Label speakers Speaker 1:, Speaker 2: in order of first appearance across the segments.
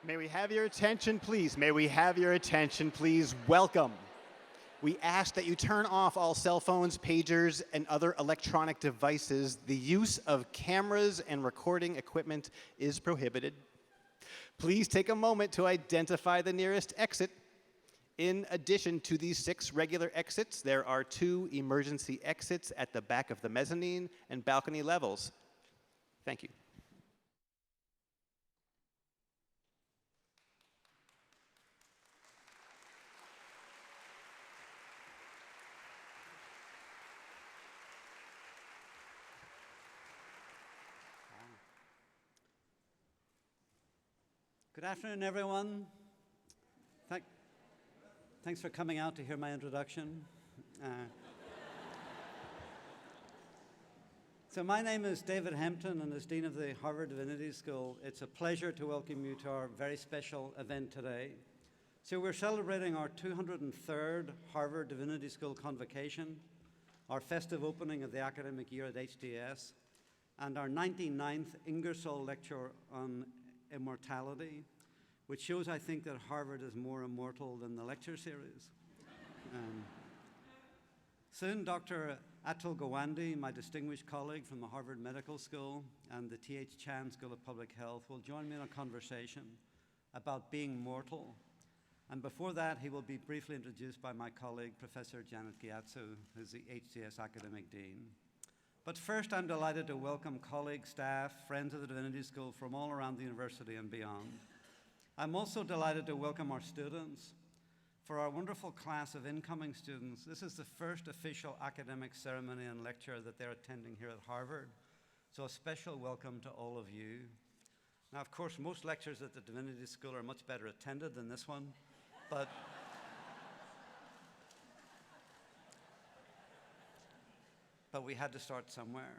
Speaker 1: May we have your attention, please? May we have your attention, please? Welcome. We ask that you turn off all cell phones, pagers, and other electronic devices. The use of cameras and recording equipment is prohibited. Please take a moment to identify the nearest exit. In addition to these 6 regular exits, there are 2 emergency exits at the back of the mezzanine and balcony levels. Thank you.
Speaker 2: Good afternoon, everyone. Thanks for coming out to hear my introduction. So my name is David Hempton, and as Dean of the Harvard Divinity School, it's a pleasure to welcome you to our very special event today. So we're celebrating our 203rd Harvard Divinity School Convocation, our festive opening of the academic year at HDS, and our 99th Ingersoll Lecture on Immortality, which shows, I think, that Harvard is more immortal than the lecture series. Soon, Dr. Atul Gawande, my distinguished colleague from the Harvard Medical School and the T.H. Chan School of Public Health, will join me in a conversation about being mortal. And before that, he will be briefly introduced by my colleague, Professor Janet Gyatso, who's the HDS Academic Dean. But first, I'm delighted to welcome colleagues, staff, friends of the Divinity School from all around the university and beyond. I'm also delighted to welcome our students. For our wonderful class of incoming students, this is the first official academic ceremony and lecture that they're attending here at Harvard. So a special welcome to all of you. Now, of course, most lectures at the Divinity School are much better attended than this one, but we had to start somewhere.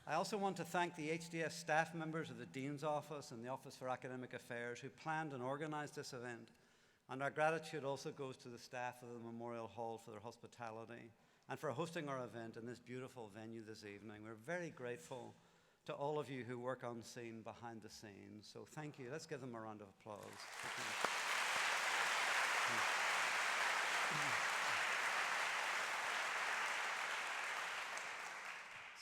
Speaker 2: I also want to thank the HDS staff members of the Dean's Office and the Office for Academic Affairs who planned and organized this event. And our gratitude also goes to the staff of the Memorial Hall for their hospitality and for hosting our event in this beautiful venue this evening. We're very grateful to all of you who work on scene behind the scenes. So thank you. Let's give them a round of applause.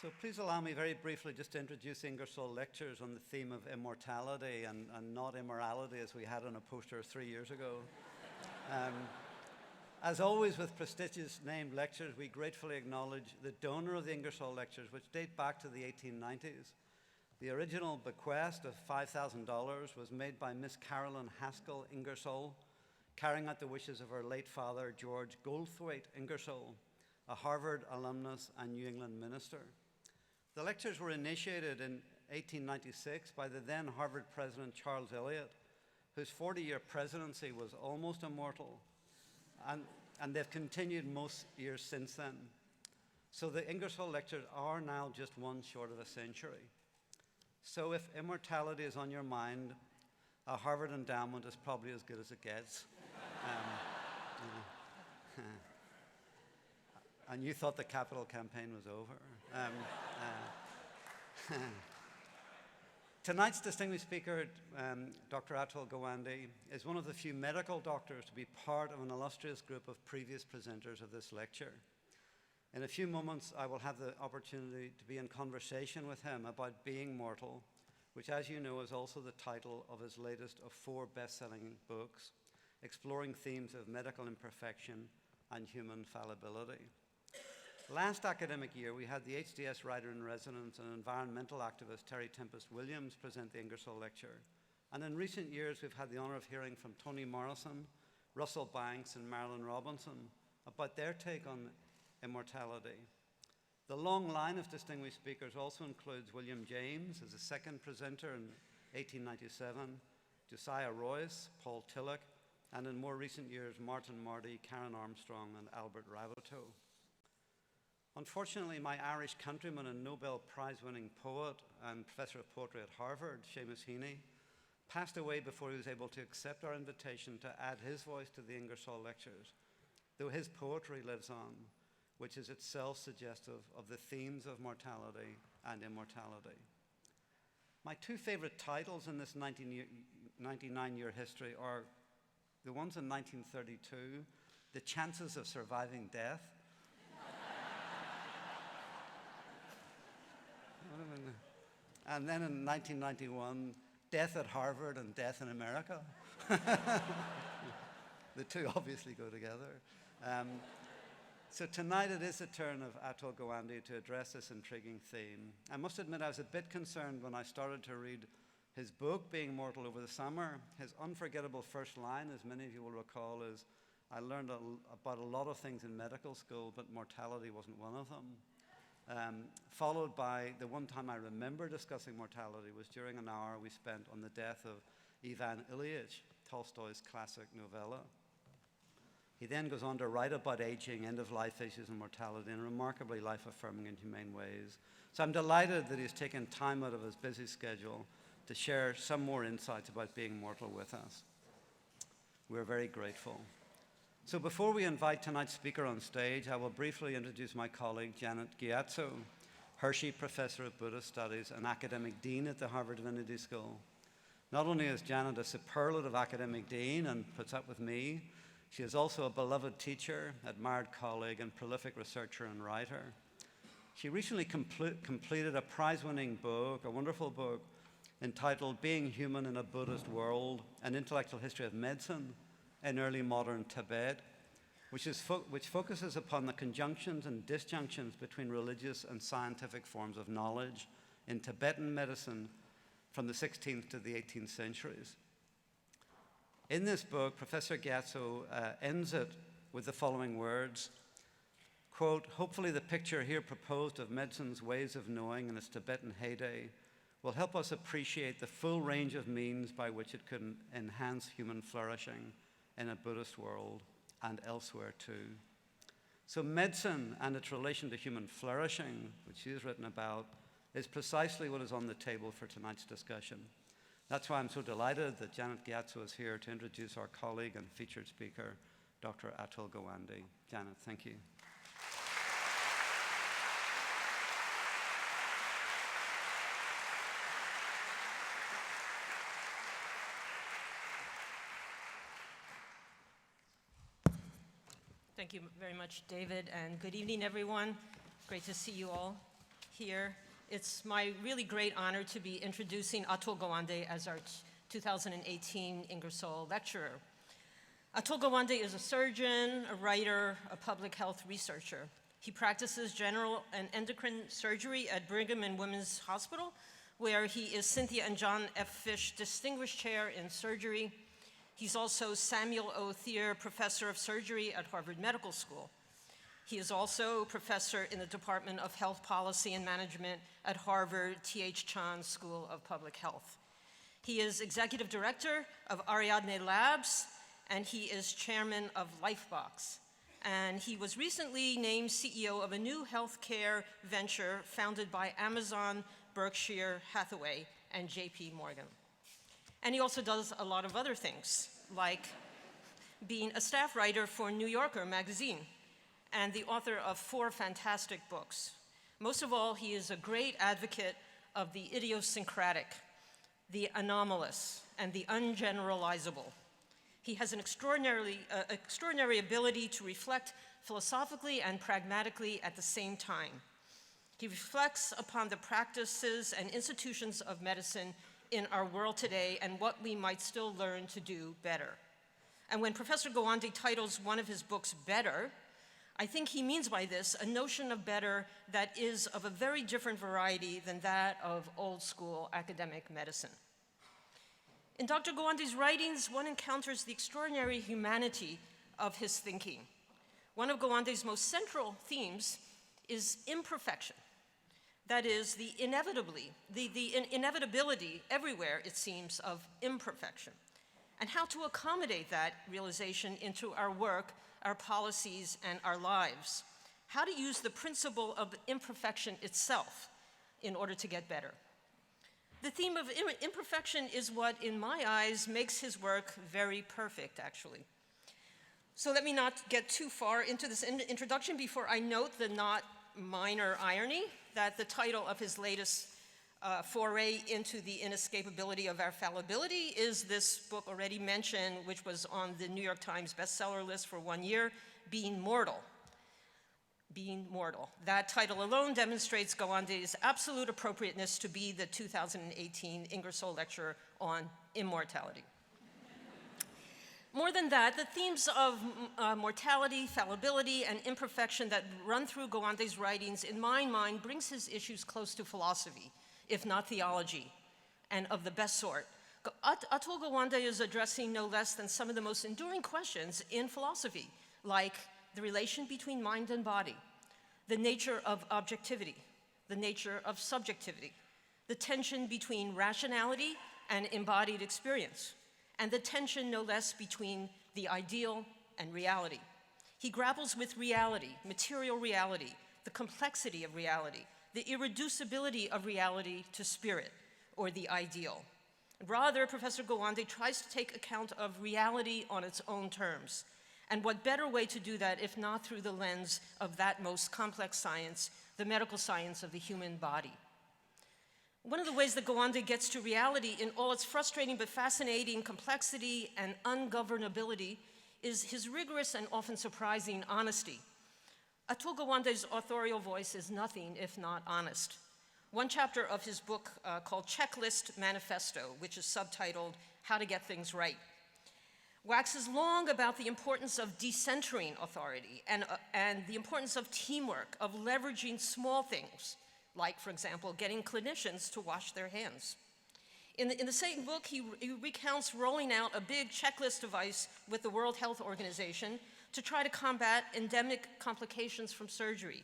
Speaker 2: So please allow me very briefly just to introduce Ingersoll Lectures on the theme of immortality and not immorality, as we had on a poster 3 years ago. As always with prestigious named lectures, we gratefully acknowledge the donor of the Ingersoll Lectures, which date back to the 1890s. The original bequest of $5,000 was made by Miss Carolyn Haskell Ingersoll, carrying out the wishes of her late father, George Goldthwaite Ingersoll, a Harvard alumnus and New England minister. The lectures were initiated in 1896 by the then Harvard president, Charles Eliot, whose 40-year presidency was almost immortal, and they've continued most years since then. So the Ingersoll Lectures are now just one short of a century. So if immortality is on your mind, a Harvard endowment is probably as good as it gets. And you thought the capital campaign was over. Tonight's distinguished speaker, Dr. Atul Gawande, is one of the few medical doctors to be part of an illustrious group of previous presenters of this lecture. In a few moments, I will have the opportunity to be in conversation with him about being mortal, which, as you know, is also the title of his latest of 4 best-selling books, exploring themes of medical imperfection and human fallibility. Last academic year, we had the HDS writer-in-residence and environmental activist Terry Tempest Williams present the Ingersoll Lecture. And in recent years, we've had the honor of hearing from Toni Morrison, Russell Banks, and Marilyn Robinson about their take on immortality. The long line of distinguished speakers also includes William James as a second presenter in 1897, Josiah Royce, Paul Tillich, and in more recent years, Martin Marty, Karen Armstrong, and Albert Raboteau. Unfortunately, my Irish countryman and Nobel Prize-winning poet and professor of poetry at Harvard, Seamus Heaney, passed away before he was able to accept our invitation to add his voice to the Ingersoll Lectures, though his poetry lives on, which is itself suggestive of the themes of mortality and immortality. My two favorite titles in this 99-year history are the ones in 1932, The Chances of Surviving Death. And then in 1991, Death at Harvard and Death in America. The two obviously go together. So tonight it is the turn of Atul Gawande to address this intriguing theme. I must admit I was a bit concerned when I started to read his book, Being Mortal, over the summer. His unforgettable first line, as many of you will recall, is, I learned about a lot of things in medical school, but mortality wasn't one of them. Followed by the one time I remember discussing mortality was during an hour we spent on the death of Ivan Ilyich, Tolstoy's classic novella. He then goes on to write about aging, end-of-life issues, and mortality in remarkably life-affirming and humane ways. So I'm delighted that he's taken time out of his busy schedule to share some more insights about being mortal with us. We're very grateful. So before we invite tonight's speaker on stage, I will briefly introduce my colleague, Janet Gyatso, Hershey Professor of Buddhist Studies and Academic Dean at the Harvard Divinity School. Not only is Janet a superlative academic dean and puts up with me, she is also a beloved teacher, admired colleague, and prolific researcher and writer. She recently completed a prize-winning book, a wonderful book, entitled Being Human in a Buddhist World, An Intellectual History of Medicine in Early Modern Tibet, which focuses upon the conjunctions and disjunctions between religious and scientific forms of knowledge in Tibetan medicine from the 16th to the 18th centuries. In this book, Professor Gyatso ends it with the following words, quote, hopefully the picture here proposed of medicine's ways of knowing in its Tibetan heyday will help us appreciate the full range of means by which it could enhance human flourishing in a Buddhist world and elsewhere too. So medicine and its relation to human flourishing, which she has written about, is precisely what is on the table for tonight's discussion. That's why I'm so delighted that Janet Gyatso is here to introduce our colleague and featured speaker, Dr. Atul Gawande. Janet, thank you.
Speaker 3: Thank you very much, David, and good evening, everyone. Great to see you all here. It's my really great honor to be introducing Atul Gawande as our 2018 Ingersoll Lecturer. Atul Gawande is a surgeon, a writer, a public health researcher. He practices general and endocrine surgery at Brigham and Women's Hospital, where he is Cynthia and John F. Fish Distinguished Chair in Surgery. He's also Samuel O. Thier Professor of Surgery at Harvard Medical School. He is also professor in the Department of Health Policy and Management at Harvard T.H. Chan School of Public Health. He is executive director of Ariadne Labs, and he is chairman of Lifebox. And he was recently named CEO of a new healthcare venture founded by Amazon, Berkshire Hathaway, and J.P. Morgan. And he also does a lot of other things, like being a staff writer for New Yorker magazine and the author of 4 fantastic books. Most of all, he is a great advocate of the idiosyncratic, the anomalous, and the ungeneralizable. He has an extraordinary ability to reflect philosophically and pragmatically at the same time. He reflects upon the practices and institutions of medicine in our world today and what we might still learn to do better. And when Professor Gawande titles one of his books Better, I think he means by this a notion of better that is of a very different variety than that of old school academic medicine. In Dr. Gawande's writings, one encounters the extraordinary humanity of his thinking. One of Gawande's most central themes is imperfection. That is, the inevitability everywhere, it seems, of imperfection, and how to accommodate that realization into our work, our policies, and our lives. How to use the principle of imperfection itself in order to get better. The theme of imperfection is what, in my eyes, makes his work very perfect, actually. So let me not get too far into this introduction before I note the not minor irony that the title of his latest foray into the inescapability of our fallibility is this book already mentioned, which was on the New York Times bestseller list for 1 year, Being Mortal. Being Mortal. That title alone demonstrates Gawande's absolute appropriateness to be the 2018 Ingersoll Lecture on Immortality. More than that, the themes of mortality, fallibility, and imperfection that run through Gawande's writings, in my mind, brings his issues close to philosophy, if not theology, and of the best sort. Atul Gawande is addressing no less than some of the most enduring questions in philosophy, like the relation between mind and body, the nature of objectivity, the nature of subjectivity, the tension between rationality and embodied experience, and the tension, no less, between the ideal and reality. He grapples with reality, material reality, the complexity of reality, the irreducibility of reality to spirit, or the ideal. Rather, Professor Gawande tries to take account of reality on its own terms. And what better way to do that if not through the lens of that most complex science, the medical science of the human body? One of the ways that Gawande gets to reality in all its frustrating but fascinating complexity and ungovernability is his rigorous and often surprising honesty. Atul Gawande's authorial voice is nothing if not honest. One chapter of his book called Checklist Manifesto, which is subtitled How to Get Things Right, waxes long about the importance of decentering authority and the importance of teamwork, of leveraging small things, like, for example, getting clinicians to wash their hands. In the same book, he recounts rolling out a big checklist device with the World Health Organization to try to combat endemic complications from surgery.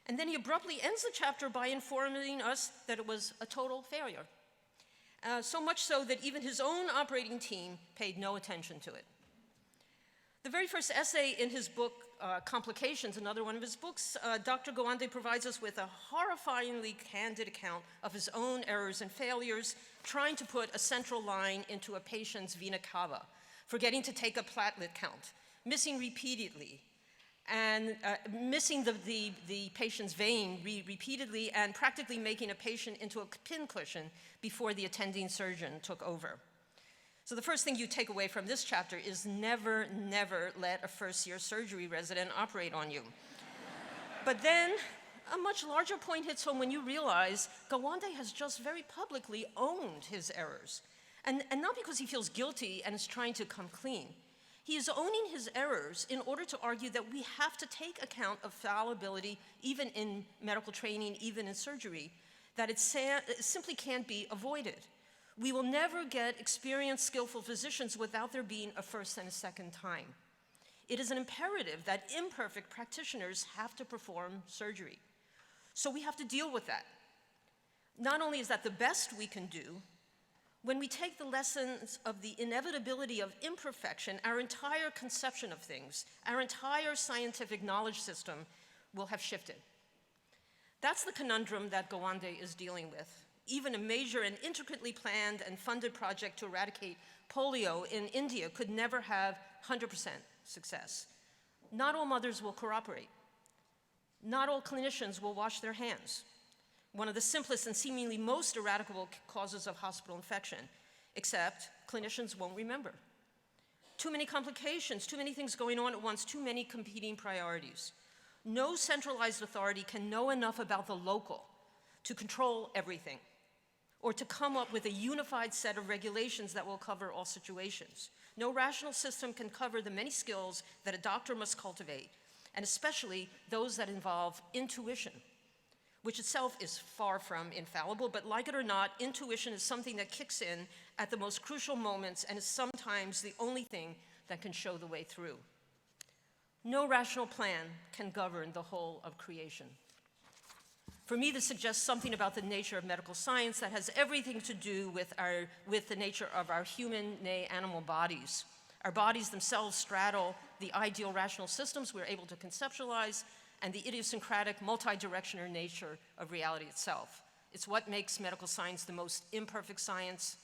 Speaker 3: And then he abruptly ends the chapter by informing us that it was a total failure. So much so that even his own operating team paid no attention to it. The very first essay in his book, Complications, another one of his books, Dr. Gawande provides us with a horrifyingly candid account of his own errors and failures, trying to put a central line into a patient's vena cava, forgetting to take a platelet count, missing repeatedly, and missing the patient's vein repeatedly, and practically making a patient into a pincushion before the attending surgeon took over. So the first thing you take away from this chapter is never, never let a first-year surgery resident operate on you. But then a much larger point hits home when you realize Gawande has just very publicly owned his errors. And not because he feels guilty and is trying to come clean. He is owning his errors in order to argue that we have to take account of fallibility, even in medical training, even in surgery, that it simply can't be avoided. We will never get experienced, skillful physicians without there being a first and a second time. It is an imperative that imperfect practitioners have to perform surgery. So we have to deal with that. Not only is that the best we can do, when we take the lessons of the inevitability of imperfection, our entire conception of things, our entire scientific knowledge system will have shifted. That's the conundrum that Gawande is dealing with. Even a major and intricately planned and funded project to eradicate polio in India could never have 100% success. Not all mothers will cooperate. Not all clinicians will wash their hands. One of the simplest and seemingly most eradicable causes of hospital infection, except clinicians won't remember. Too many complications, too many things going on at once, too many competing priorities. No centralized authority can know enough about the local to control everything, or to come up with a unified set of regulations that will cover all situations. No rational system can cover the many skills that a doctor must cultivate, and especially those that involve intuition, which itself is far from infallible, but like it or not, intuition is something that kicks in at the most crucial moments and is sometimes the only thing that can show the way through. No rational plan can govern the whole of creation. For me, this suggests something about the nature of medical science that has everything to do with the nature of our human, nay, animal bodies. Our bodies themselves straddle the ideal rational systems we're able to conceptualize and the idiosyncratic, multi-directional nature of reality itself. It's what makes medical science the most imperfect science,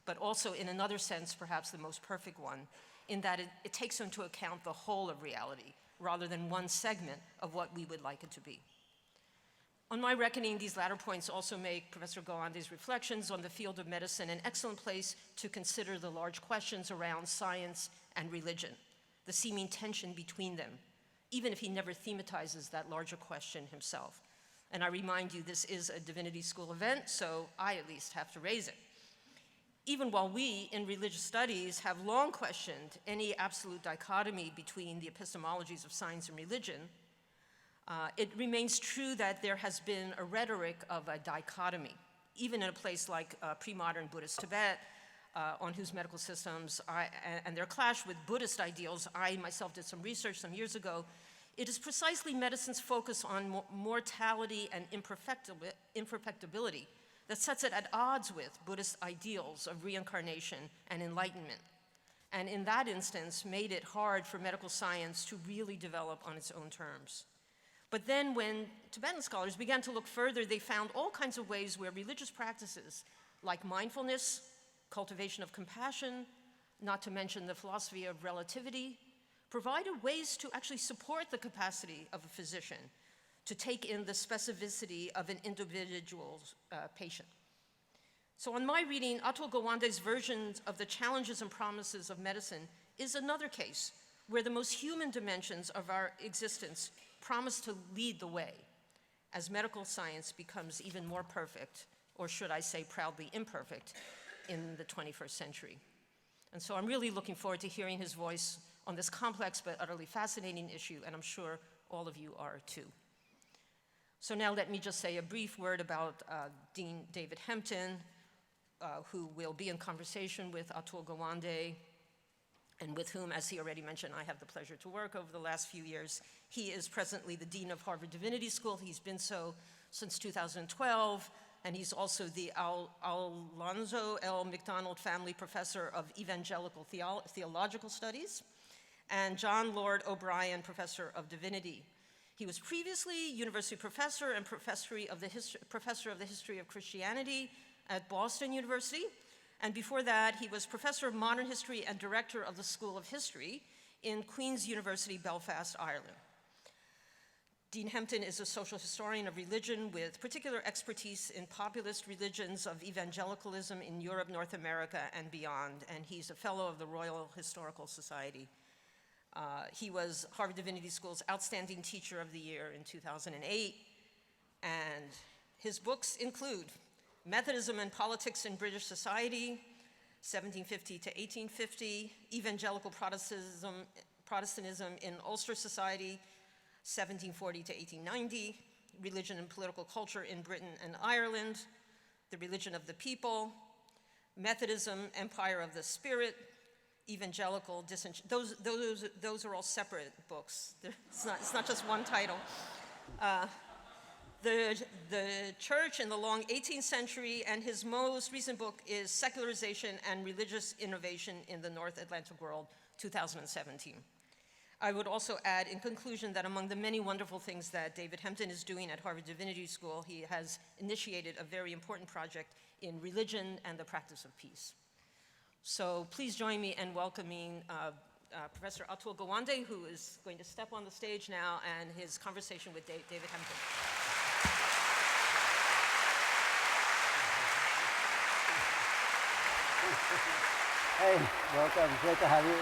Speaker 3: but also, in another sense, perhaps the most perfect one, in that it takes into account the whole of reality, rather than one segment of what we would like it to be. On my reckoning, these latter points also make Professor Gawande's reflections on the field of medicine an excellent place to consider the large questions around science and religion, the seeming tension between them, even if he never thematizes that larger question himself. And I remind you, this is a Divinity School event, so I at least have to raise it. Even while we in religious studies have long questioned any absolute dichotomy between the epistemologies of science and religion, it remains true that there has been a rhetoric of a dichotomy, even in a place like pre-modern Buddhist Tibet, on whose medical systems and their clash with Buddhist ideals. I myself did some research some years ago. It is precisely medicine's focus on mortality and imperfectibility that sets it at odds with Buddhist ideals of reincarnation and enlightenment, and in that instance made it hard for medical science to really develop on its own terms. But then when Tibetan scholars began to look further, they found all kinds of ways where religious practices like mindfulness, cultivation of compassion, not to mention the philosophy of relativity, provided ways to actually support the capacity of a physician to take in the specificity of an individual's patient. So on my reading, Atul Gawande's version of the challenges and promises of medicine is another case where the most human dimensions of our existence promise to lead the way as medical science becomes even more perfect, or should I say proudly imperfect, in the 21st century. And so I'm really looking forward to hearing his voice on this complex but utterly fascinating issue, and I'm sure all of you are too. So now let me just say a brief word about Dean David Hempton, who will be in conversation with Atul Gawande, and with whom, as he already mentioned, I have the pleasure to work over the last few years. He is presently the Dean of Harvard Divinity School. He's been so since 2012, and he's also the Alonzo L. McDonald Family Professor of Evangelical Theological Studies, and John Lord O'Brien Professor of Divinity. He was previously University Professor and Professor of the History of Christianity at Boston University, and before that, he was Professor of Modern History and Director of the School of History in Queen's University, Belfast, Ireland. Dean Hempton is a social historian of religion with particular expertise in populist religions of evangelicalism in Europe, North America, and beyond, and he's a fellow of the Royal Historical Society. He was Harvard Divinity School's Outstanding Teacher of the Year in 2008, and his books include Methodism and Politics in British Society, 1750 to 1850, Evangelical Protestantism in Ulster Society, 1740 to 1890, Religion and Political Culture in Britain and Ireland, The Religion of the People, Methodism, Empire of the Spirit, Evangelical, those are all separate books. It's not just one title. The Church in the long 18th century, and his most recent book is Secularization and Religious Innovation in the North Atlantic World, 2017. I would also add in conclusion that among the many wonderful things that David Hempton is doing at Harvard Divinity School, he has initiated a very important project in religion and the practice of peace. So please join me in welcoming Professor Atul Gawande, who is going to step on the stage now, and his conversation with David Hempton.
Speaker 4: Hey, welcome. Great to have you.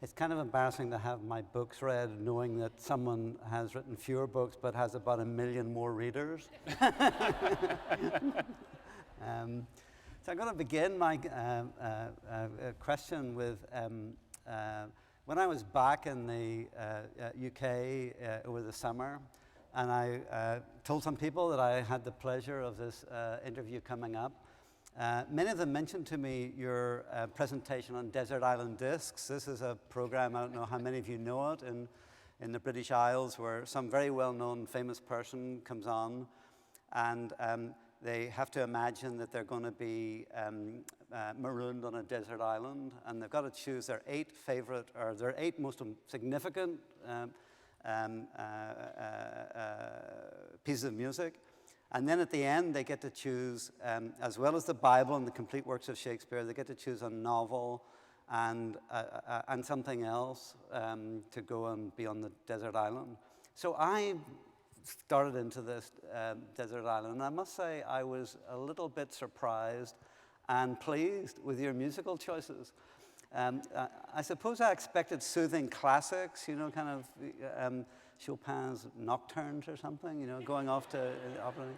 Speaker 4: It's kind of embarrassing to have my books read, knowing that someone has written fewer books but has about 1 million more readers. So I'm going to begin my question with when I was back in the UK over the summer, and I told some people that I had the pleasure of this interview coming up. Many of them mentioned to me your presentation on desert island discs. This is a program, I don't know how many of you know it, in the British Isles, where some very well-known famous person comes on, and they have to imagine that they're going to be marooned on a desert island, and they've got to choose their 8 favorite, or their 8 most significant pieces of music. And then at the end, they get to choose, as well as the Bible and the complete works of Shakespeare, they get to choose a novel and something else to go and be on the desert island. So I started into this desert island, and I must say I was a little bit surprised and pleased with your musical choices. I suppose I expected soothing classics, you know, kind of Chopin's Nocturnes or something, you know, going off to operating.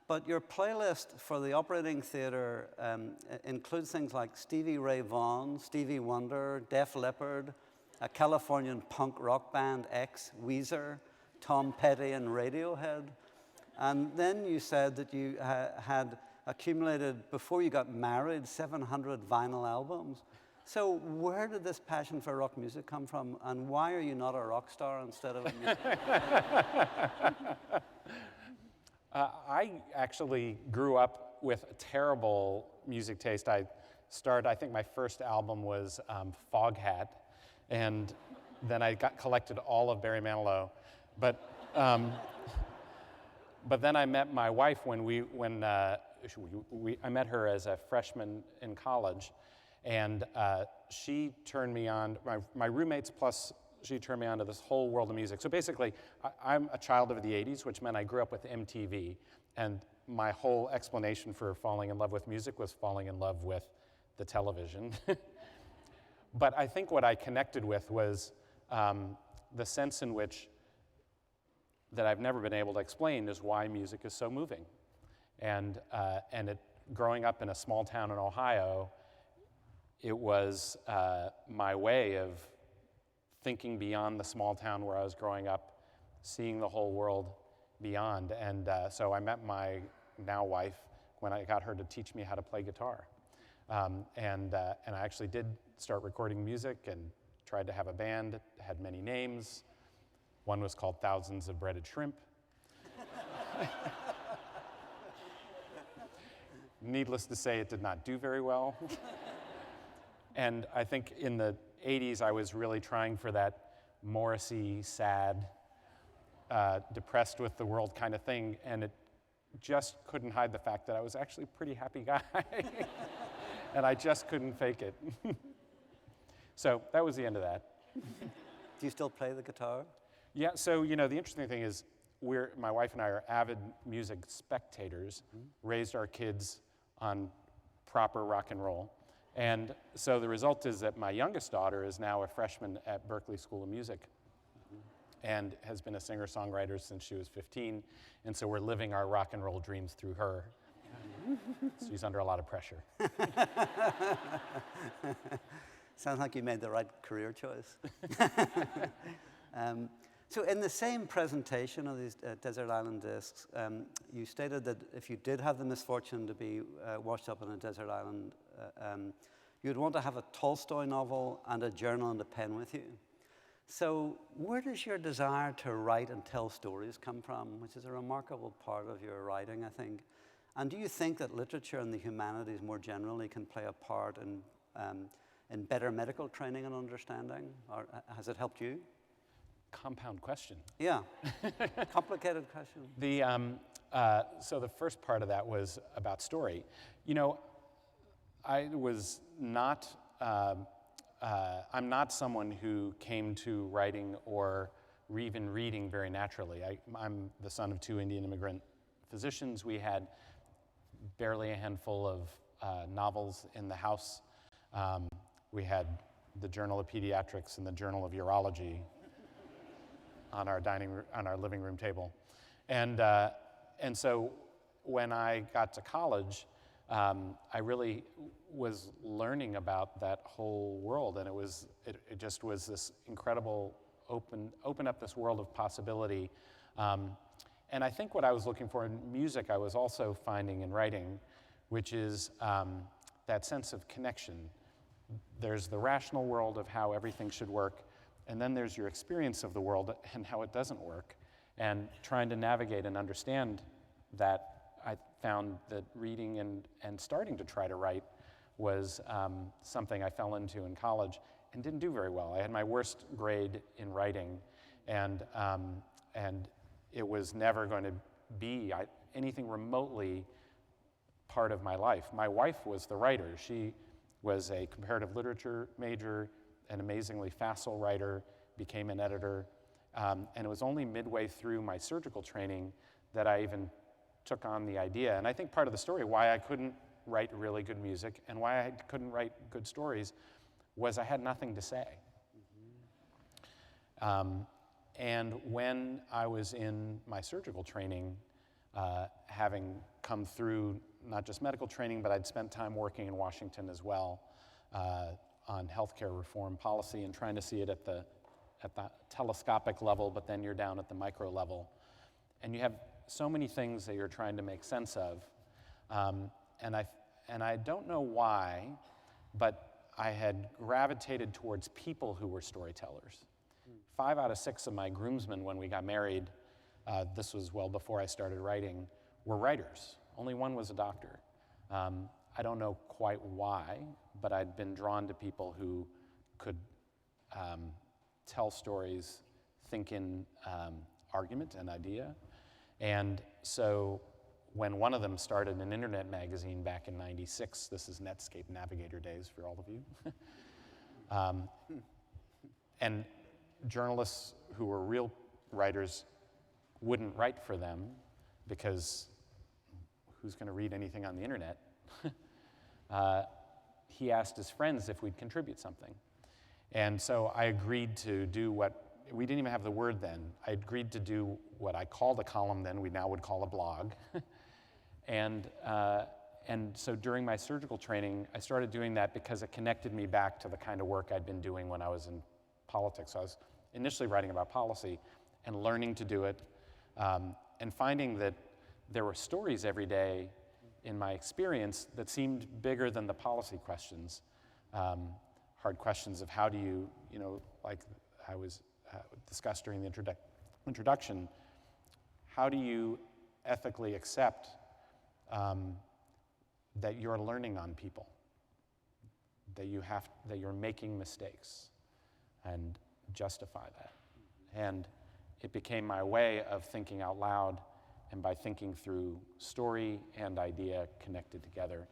Speaker 4: But your playlist for the operating theater includes things like Stevie Ray Vaughan, Stevie Wonder, Def Leppard, a Californian punk rock band, X, Weezer, Tom Petty, and Radiohead. And then you said that you had accumulated, before you got married, 700 vinyl albums. So where did this passion for rock music come from, and why are you not a rock star instead of a music?
Speaker 5: I actually grew up with a terrible music taste. I think my first album was Foghat, and then I collected all of Barry Manilow. But then I met my wife I met her as a freshman in college, and she turned me on, my roommates plus she turned me on to this whole world of music. So basically, I'm a child of the 80s, which meant I grew up with MTV, and my whole explanation for falling in love with music was falling in love with the television. But I think what I connected with was the sense in which that I've never been able to explain is why music is so moving. And growing up in a small town in Ohio, it was my way of thinking beyond the small town where I was growing up, seeing the whole world beyond. And so I met my now wife when I got her to teach me how to play guitar. And I actually did start recording music and tried to have a band, had many names. One was called Thousands of Breaded Shrimp. Needless to say, it did not do very well. And I think in the 80s, I was really trying for that Morrissey, sad, depressed with the world kind of thing, and it just couldn't hide the fact that I was actually a pretty happy guy. And I just couldn't fake it. So that was the end of that.
Speaker 4: Do you still play the guitar?
Speaker 5: Yeah, so the interesting thing is my wife and I are avid music spectators, raised our kids on proper rock and roll. And so the result is that my youngest daughter is now a freshman at Berklee School of Music and has been a singer-songwriter since she was 15. And so we're living our rock and roll dreams through her. So she's under a lot of pressure.
Speaker 4: Sounds like you made the right career choice. So in the same presentation of these Desert Island Discs, you stated that if you did have the misfortune to be washed up on a desert island, you'd want to have a Tolstoy novel and a journal and a pen with you. So where does your desire to write and tell stories come from, which is a remarkable part of your writing, I think? And do you think that literature and the humanities more generally can play a part in better medical training and understanding? Or has it helped you?
Speaker 5: Compound question.
Speaker 4: Yeah, complicated question.
Speaker 5: So the first part of that was about story. I was not, I'm not someone who came to writing or even reading very naturally. I'm the son of two Indian immigrant physicians. We had barely a handful of novels in the house. We had the Journal of Pediatrics and the Journal of Urology on our living room table. And so when I got to college, I really was learning about that whole world, and it just was this incredible open up this world of possibility. And I think what I was looking for in music, I was also finding in writing, which is that sense of connection. There's the rational world of how everything should work, and then there's your experience of the world and how it doesn't work. And trying to navigate and understand that, I found that reading and starting to try to write was something I fell into in college and didn't do very well. I had my worst grade in writing, and it was never going to be anything remotely part of my life. My wife was the writer. She was a comparative literature major, an amazingly facile writer, became an editor, and it was only midway through my surgical training that I even took on the idea. And I think part of the story why I couldn't write really good music and why I couldn't write good stories was I had nothing to say. And when I was in my surgical training, having come through not just medical training, but I'd spent time working in Washington as well on healthcare reform policy and trying to see it at the telescopic level, but then you're down at the micro level. And you have so many things that you're trying to make sense of. And I don't know why, but I had gravitated towards people who were storytellers. 5 out of 6 of my groomsmen when we got married, this was well before I started writing, were writers. Only one was a doctor. I don't know quite why, but I'd been drawn to people who could tell stories, think in argument and idea. And so when one of them started an internet magazine back in '96, this is Netscape Navigator days for all of you, and journalists who were real writers wouldn't write for them because who's going to read anything on the internet? He asked his friends if we'd contribute something. And so I agreed to do what, we didn't even have the word then. I agreed to do what I called a column then, we now would call a blog. And so during my surgical training, I started doing that because it connected me back to the kind of work I'd been doing when I was in politics. So I was initially writing about policy and learning to do it, and finding that there were stories every day in my experience that seemed bigger than the policy questions. Hard questions of how do you, like I was discussed during the introduction, how do you ethically accept that you're learning on people, that you're making mistakes, and justify that. And it became my way of thinking out loud, and by thinking through story and idea connected together.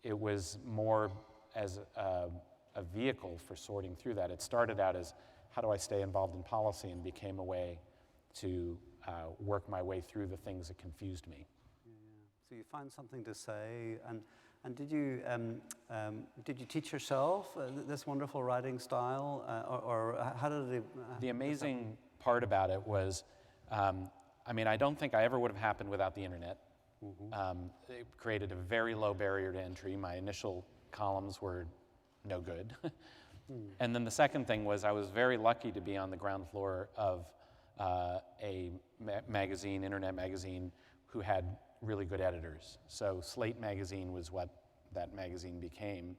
Speaker 5: It was more as a vehicle for sorting through that. It started out as, how do I stay involved in policy, and became a way to work my way through the things that confused me.
Speaker 4: Yeah. So you find something to say, and did you teach yourself this wonderful writing style, or how did it?
Speaker 5: The amazing part about it was, I don't think I ever would have happened without the internet. Mm-hmm. It created a very low barrier to entry. My initial columns were no good. And then the second thing was I was very lucky to be on the ground floor of a magazine, internet magazine, who had really good editors. So Slate magazine was what that magazine became.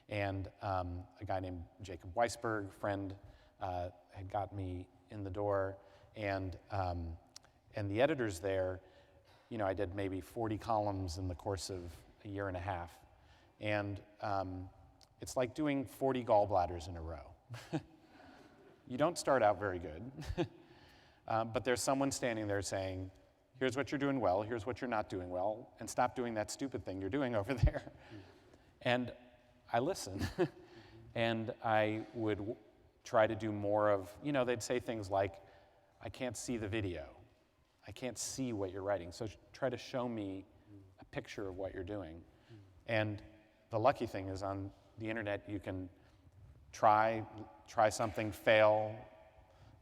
Speaker 5: And a guy named Jacob Weisberg, friend, had got me in the door. And the editors there, I did maybe 40 columns in the course of a year and a half. And it's like doing 40 gallbladders in a row. You don't start out very good, but there's someone standing there saying, here's what you're doing well, here's what you're not doing well, and stop doing that stupid thing you're doing over there. And I listened, and I would try to do more of, they'd say things like, I can't see the video. I can't see what you're writing, so try to show me a picture of what you're doing. And the lucky thing is on the internet, you can try something, fail,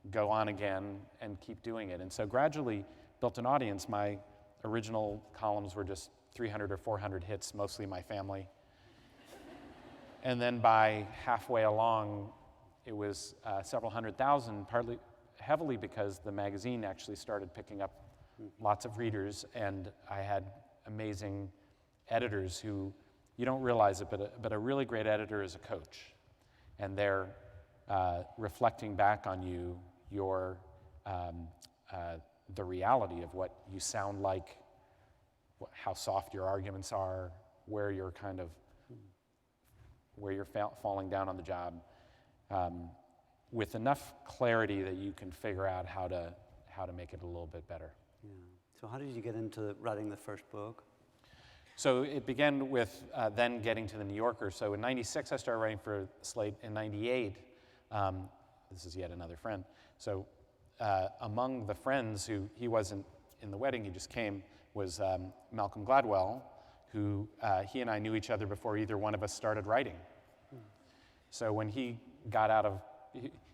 Speaker 5: go on again, and keep doing it. And so gradually built an audience. My original columns were just 300 or 400 hits, mostly my family. And then by halfway along, it was several hundred thousand, partly heavily because the magazine actually started picking up lots of readers, and I had amazing editors who, you don't realize it, but a really great editor is a coach, and they're reflecting back on you the reality of what you sound like, how soft your arguments are, where you're falling down on the job, with enough clarity that you can figure out how to make it a little bit better.
Speaker 4: Yeah. So how did you get into writing the first book?
Speaker 5: So it began with then getting to the New Yorker. So in '96, I started writing for Slate. In '98, this is yet another friend. So among the friends who, he wasn't in the wedding, he just came, was Malcolm Gladwell, who he and I knew each other before either one of us started writing. So when he got out of,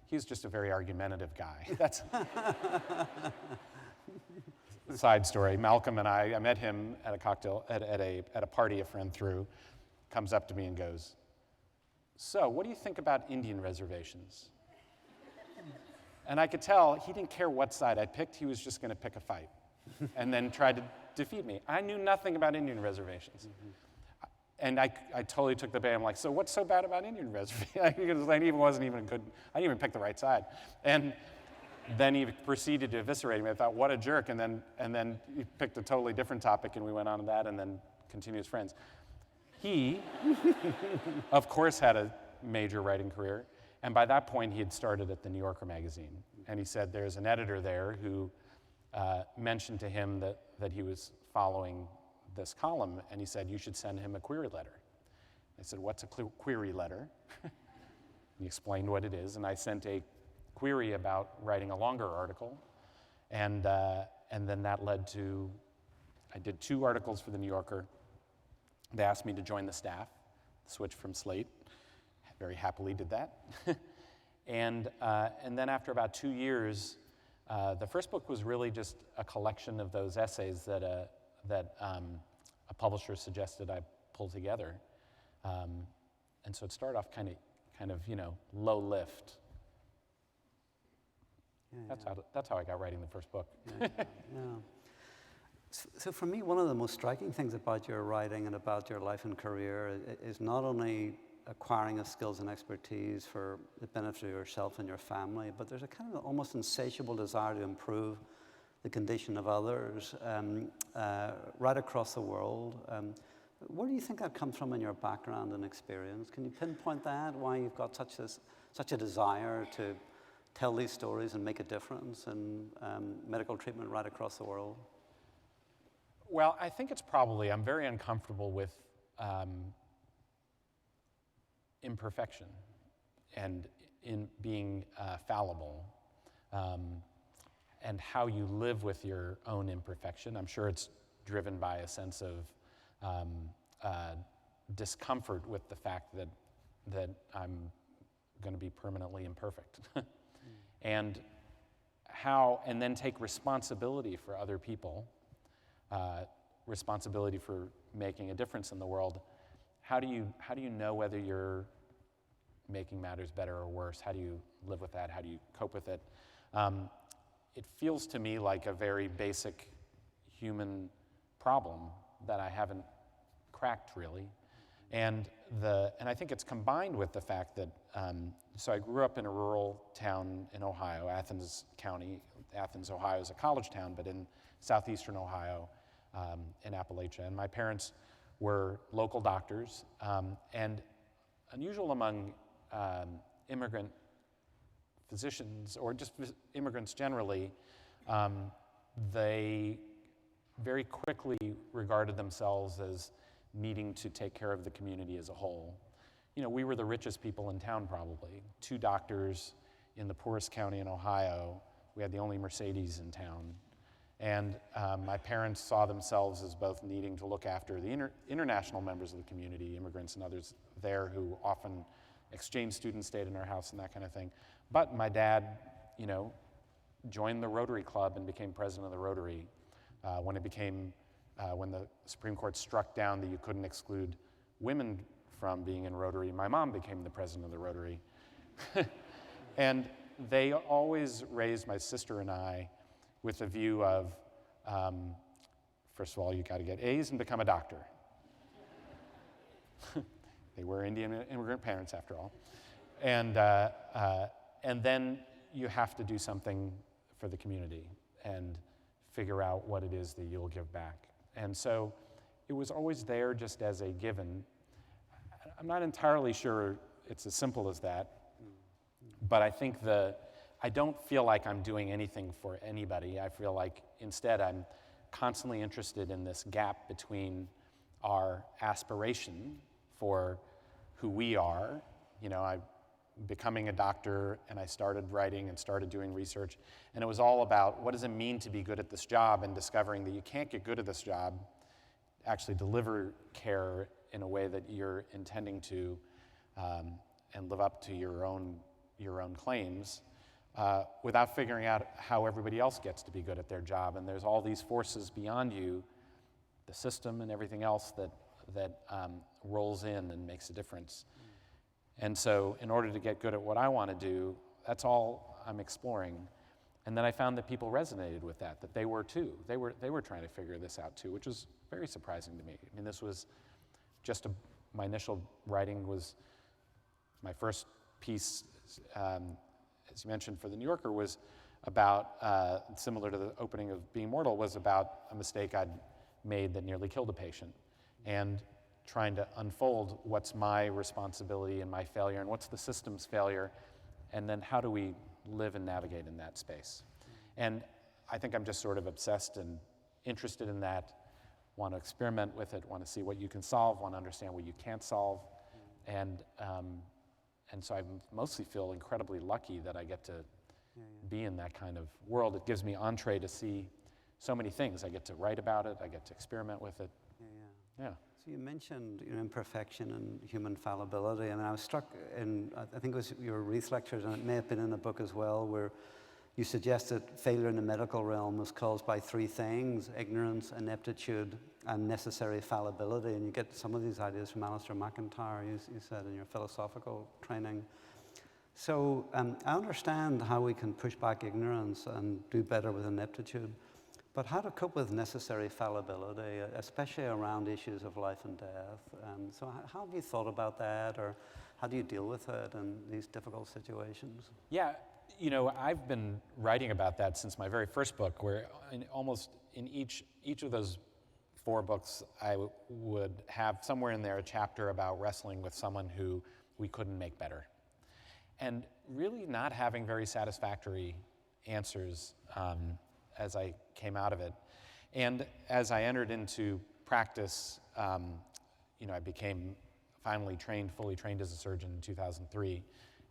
Speaker 5: he's just a very argumentative guy. That's a side story. Malcolm and I met him at a cocktail, at a party a friend threw, comes up to me and goes, "So, what do you think about Indian reservations?" And I could tell he didn't care what side I picked, he was just going to pick a fight and then tried to defeat me. I knew nothing about Indian reservations. And I totally took the bait. I'm like, so what's so bad about Indian reservations? Because I wasn't even good, I didn't even pick the right side. And then he proceeded to eviscerate me. I thought, what a jerk. And then he picked a totally different topic and we went on to that and then continued as friends. He, of course, had a major writing career. And by that point, he had started at the New Yorker magazine. And he said there's an editor there who mentioned to him that he was following this column, and he said, you should send him a query letter. I said, what's a query letter? He explained what it is, and I sent a query about writing a longer article, and then that led to, I did 2 articles for the New Yorker. They asked me to join the staff, switch from Slate. Very happily did that. and then after about 2 years, the first book was really just a collection of those essays that a publisher suggested I pull together. And so it started off kind of low lift. Yeah, that's how I got writing the first book.
Speaker 4: Yeah. So for me, one of the most striking things about your writing and about your life and career is not only acquiring of skills and expertise for the benefit of yourself and your family, but there's a kind of almost insatiable desire to improve the condition of others right across the world. Where do you think that comes from in your background and experience? Can you pinpoint that, why you've got such a desire to tell these stories and make a difference in medical treatment right across the world?
Speaker 5: Well, I think it's probably, I'm very uncomfortable with imperfection and in being fallible, and how you live with your own imperfection. I'm sure it's driven by a sense of discomfort with the fact that I'm going to be permanently imperfect. And then take responsibility for other people, responsibility for making a difference in the world. How do you know whether you're making matters better or worse? How do you live with that? How do you cope with it? It feels to me like a very basic human problem that I haven't cracked really. And I think it's combined with the fact that, so I grew up in a rural town in Ohio, Athens County. Athens, Ohio is a college town, but in southeastern Ohio, in Appalachia. And my parents were local doctors, and unusual among immigrant physicians, or just immigrants generally, they very quickly regarded themselves as needing to take care of the community as a whole. We were the richest people in town probably. 2 doctors in the poorest county in Ohio. We had the only Mercedes in town. And my parents saw themselves as both needing to look after the international members of the community, immigrants and others there who often exchange students, stayed in our house and that kind of thing. But my dad, joined the Rotary Club and became president of the Rotary when the Supreme Court struck down that you couldn't exclude women from being in Rotary. My mom became the president of the Rotary. And they always raised my sister and I with a view of, first of all, you got to get A's and become a doctor. They were Indian immigrant parents, after all. And then you have to do something for the community and figure out what it is that you'll give back. And so it was always there just as a given. I'm not entirely sure it's as simple as that, but I think I don't feel like I'm doing anything for anybody. I feel like instead constantly interested in this gap between our aspiration for who we are. You know, I becoming a doctor, and I started writing and started doing research, and it was all about what does it mean to be good at this job, and discovering that you can't get good at this job, actually deliver care in a way that you're intending to, and live up to your own claims, without figuring out how everybody else gets to be good at their job. And there's all these forces beyond you, the system and everything else that rolls in and makes a difference. And so in order to get good at what I want to do, that's all I'm exploring. And then I found that people resonated with that they were too. They were trying to figure this out too, which was very surprising to me. I mean, this was just my initial writing was, my first piece, as you mentioned, for The New Yorker, was about, similar to the opening of Being Mortal, was about a mistake I'd made that nearly killed a patient. And trying to unfold what's my responsibility and my failure, and what's the system's failure, and then how do we live and navigate in that space. And I think I'm just sort of obsessed and interested in that, want to experiment with it, want to see what you can solve, want to understand what you can't solve. And so I mostly feel incredibly lucky that I get to be in that kind of world. It gives me entree to see so many things. I get to write about it, I get to experiment with it. Yeah.
Speaker 4: So you mentioned imperfection and human fallibility. I mean, I was struck in, I think it was your Reith lectures, and it may have been in a book as well, where you suggested failure in the medical realm was caused by three things: ignorance, ineptitude, and necessary fallibility. And you get some of these ideas from Alistair McIntyre, you said, in your philosophical training. So I understand how we can push back ignorance and do better with ineptitude. But how to cope with necessary fallibility, especially around issues of life and death. So how have you thought about that, or how do you deal with it in these difficult situations?
Speaker 5: Yeah, you know, I've been writing about that since my very first book, where almost in each of those 4 books, I would have somewhere in there a chapter about wrestling with someone who we couldn't make better. And really not having very satisfactory answers as I came out of it. And as I entered into practice, you know, I became finally fully trained as a surgeon in 2003,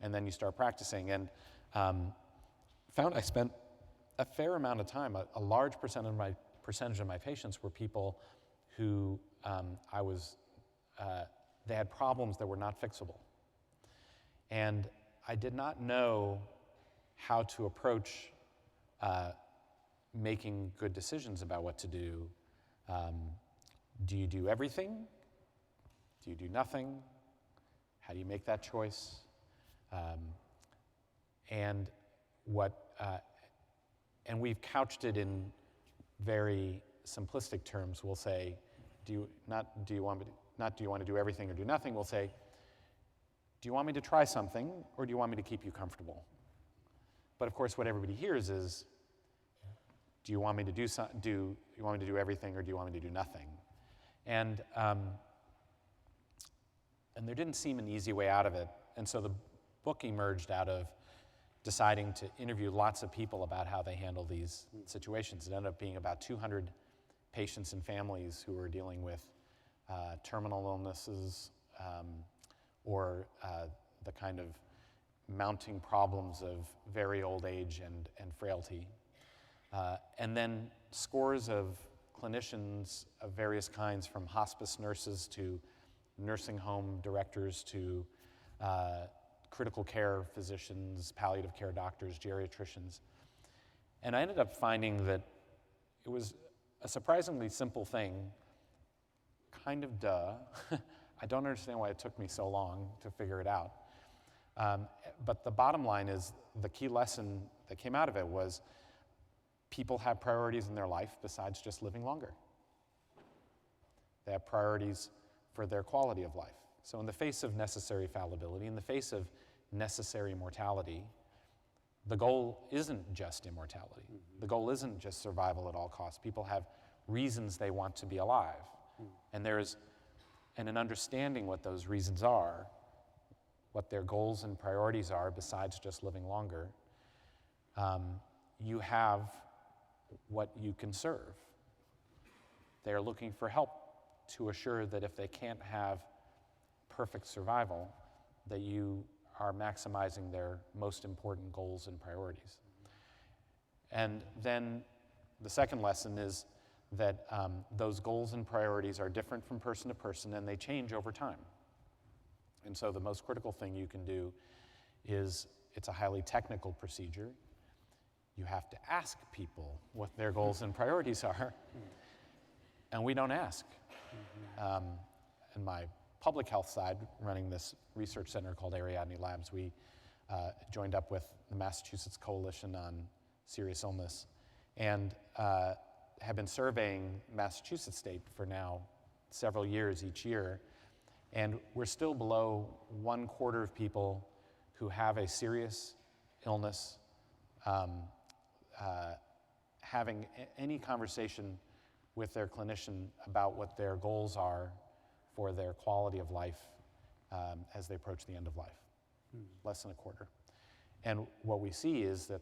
Speaker 5: and then you start practicing, and found I spent a fair amount of time, a large percentage of my patients were people who they had problems that were not fixable. And I did not know how to approach making good decisions about what to do. Do you do everything? Do you do nothing? How do you make that choice? And we've couched it in very simplistic terms. We'll say, do you want to do everything or do nothing? We'll say, do you want me to try something, or do you want me to keep you comfortable? But of course, what everybody hears is, do you want me to do everything, or do you want me to do nothing? And there didn't seem an easy way out of it. And so the book emerged out of deciding to interview lots of people about how they handle these situations. It ended up being about 200 patients and families who were dealing with terminal illnesses or the kind of mounting problems of very old age and frailty. And then scores of clinicians of various kinds, from hospice nurses to nursing home directors to critical care physicians, palliative care doctors, geriatricians. And I ended up finding that it was a surprisingly simple thing, kind of duh. I don't understand why it took me so long to figure it out. But the bottom line is, the key lesson that came out of it was, people have priorities in their life besides just living longer. They have priorities for their quality of life. So in the face of necessary fallibility, in the face of necessary mortality, the goal isn't just immortality. Mm-hmm. The goal isn't just survival at all costs. People have reasons they want to be alive. And in understanding what those reasons are, what their goals and priorities are besides just living longer, you have what you can serve. They are looking for help to assure that if they can't have perfect survival, that you are maximizing their most important goals and priorities. And then the second lesson is that those goals and priorities are different from person to person, and they change over time. And so the most critical thing you can do is, it's a highly technical procedure. You have to ask people what their goals and priorities are, and we don't ask. In my public health side, running this research center called Ariadne Labs, we joined up with the Massachusetts Coalition on Serious Illness, and have been surveying Massachusetts state for now several years each year, and we're still below 1/4 of people who have a serious illness having any conversation with their clinician about what their goals are for their quality of life as they approach the end of life. Less than 1/4. And what we see is that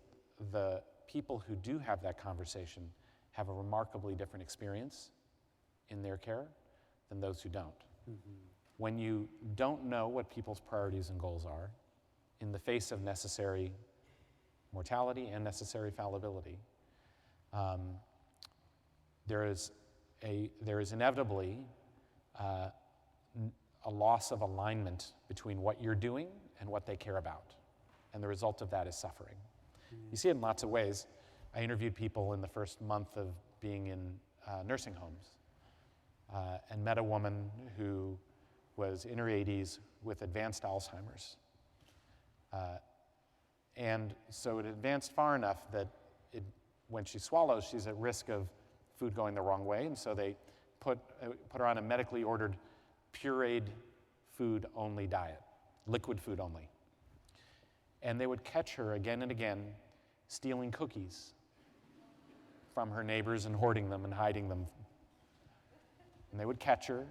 Speaker 5: the people who do have that conversation have a remarkably different experience in their care than those who don't. When you don't know what people's priorities and goals are, in the face of necessary mortality and necessary fallibility, there is inevitably a loss of alignment between what you're doing and what they care about. And the result of that is suffering. You see it in lots of ways. I interviewed people in the first month of being in nursing homes and met a woman who was in her 80s with advanced Alzheimer's. And so it advanced far enough that when she swallows, she's at risk of food going the wrong way. And so they put her on a medically ordered pureed food only diet, liquid food only. And they would catch her again and again stealing cookies from her neighbors and hoarding them and hiding them. And they would catch her,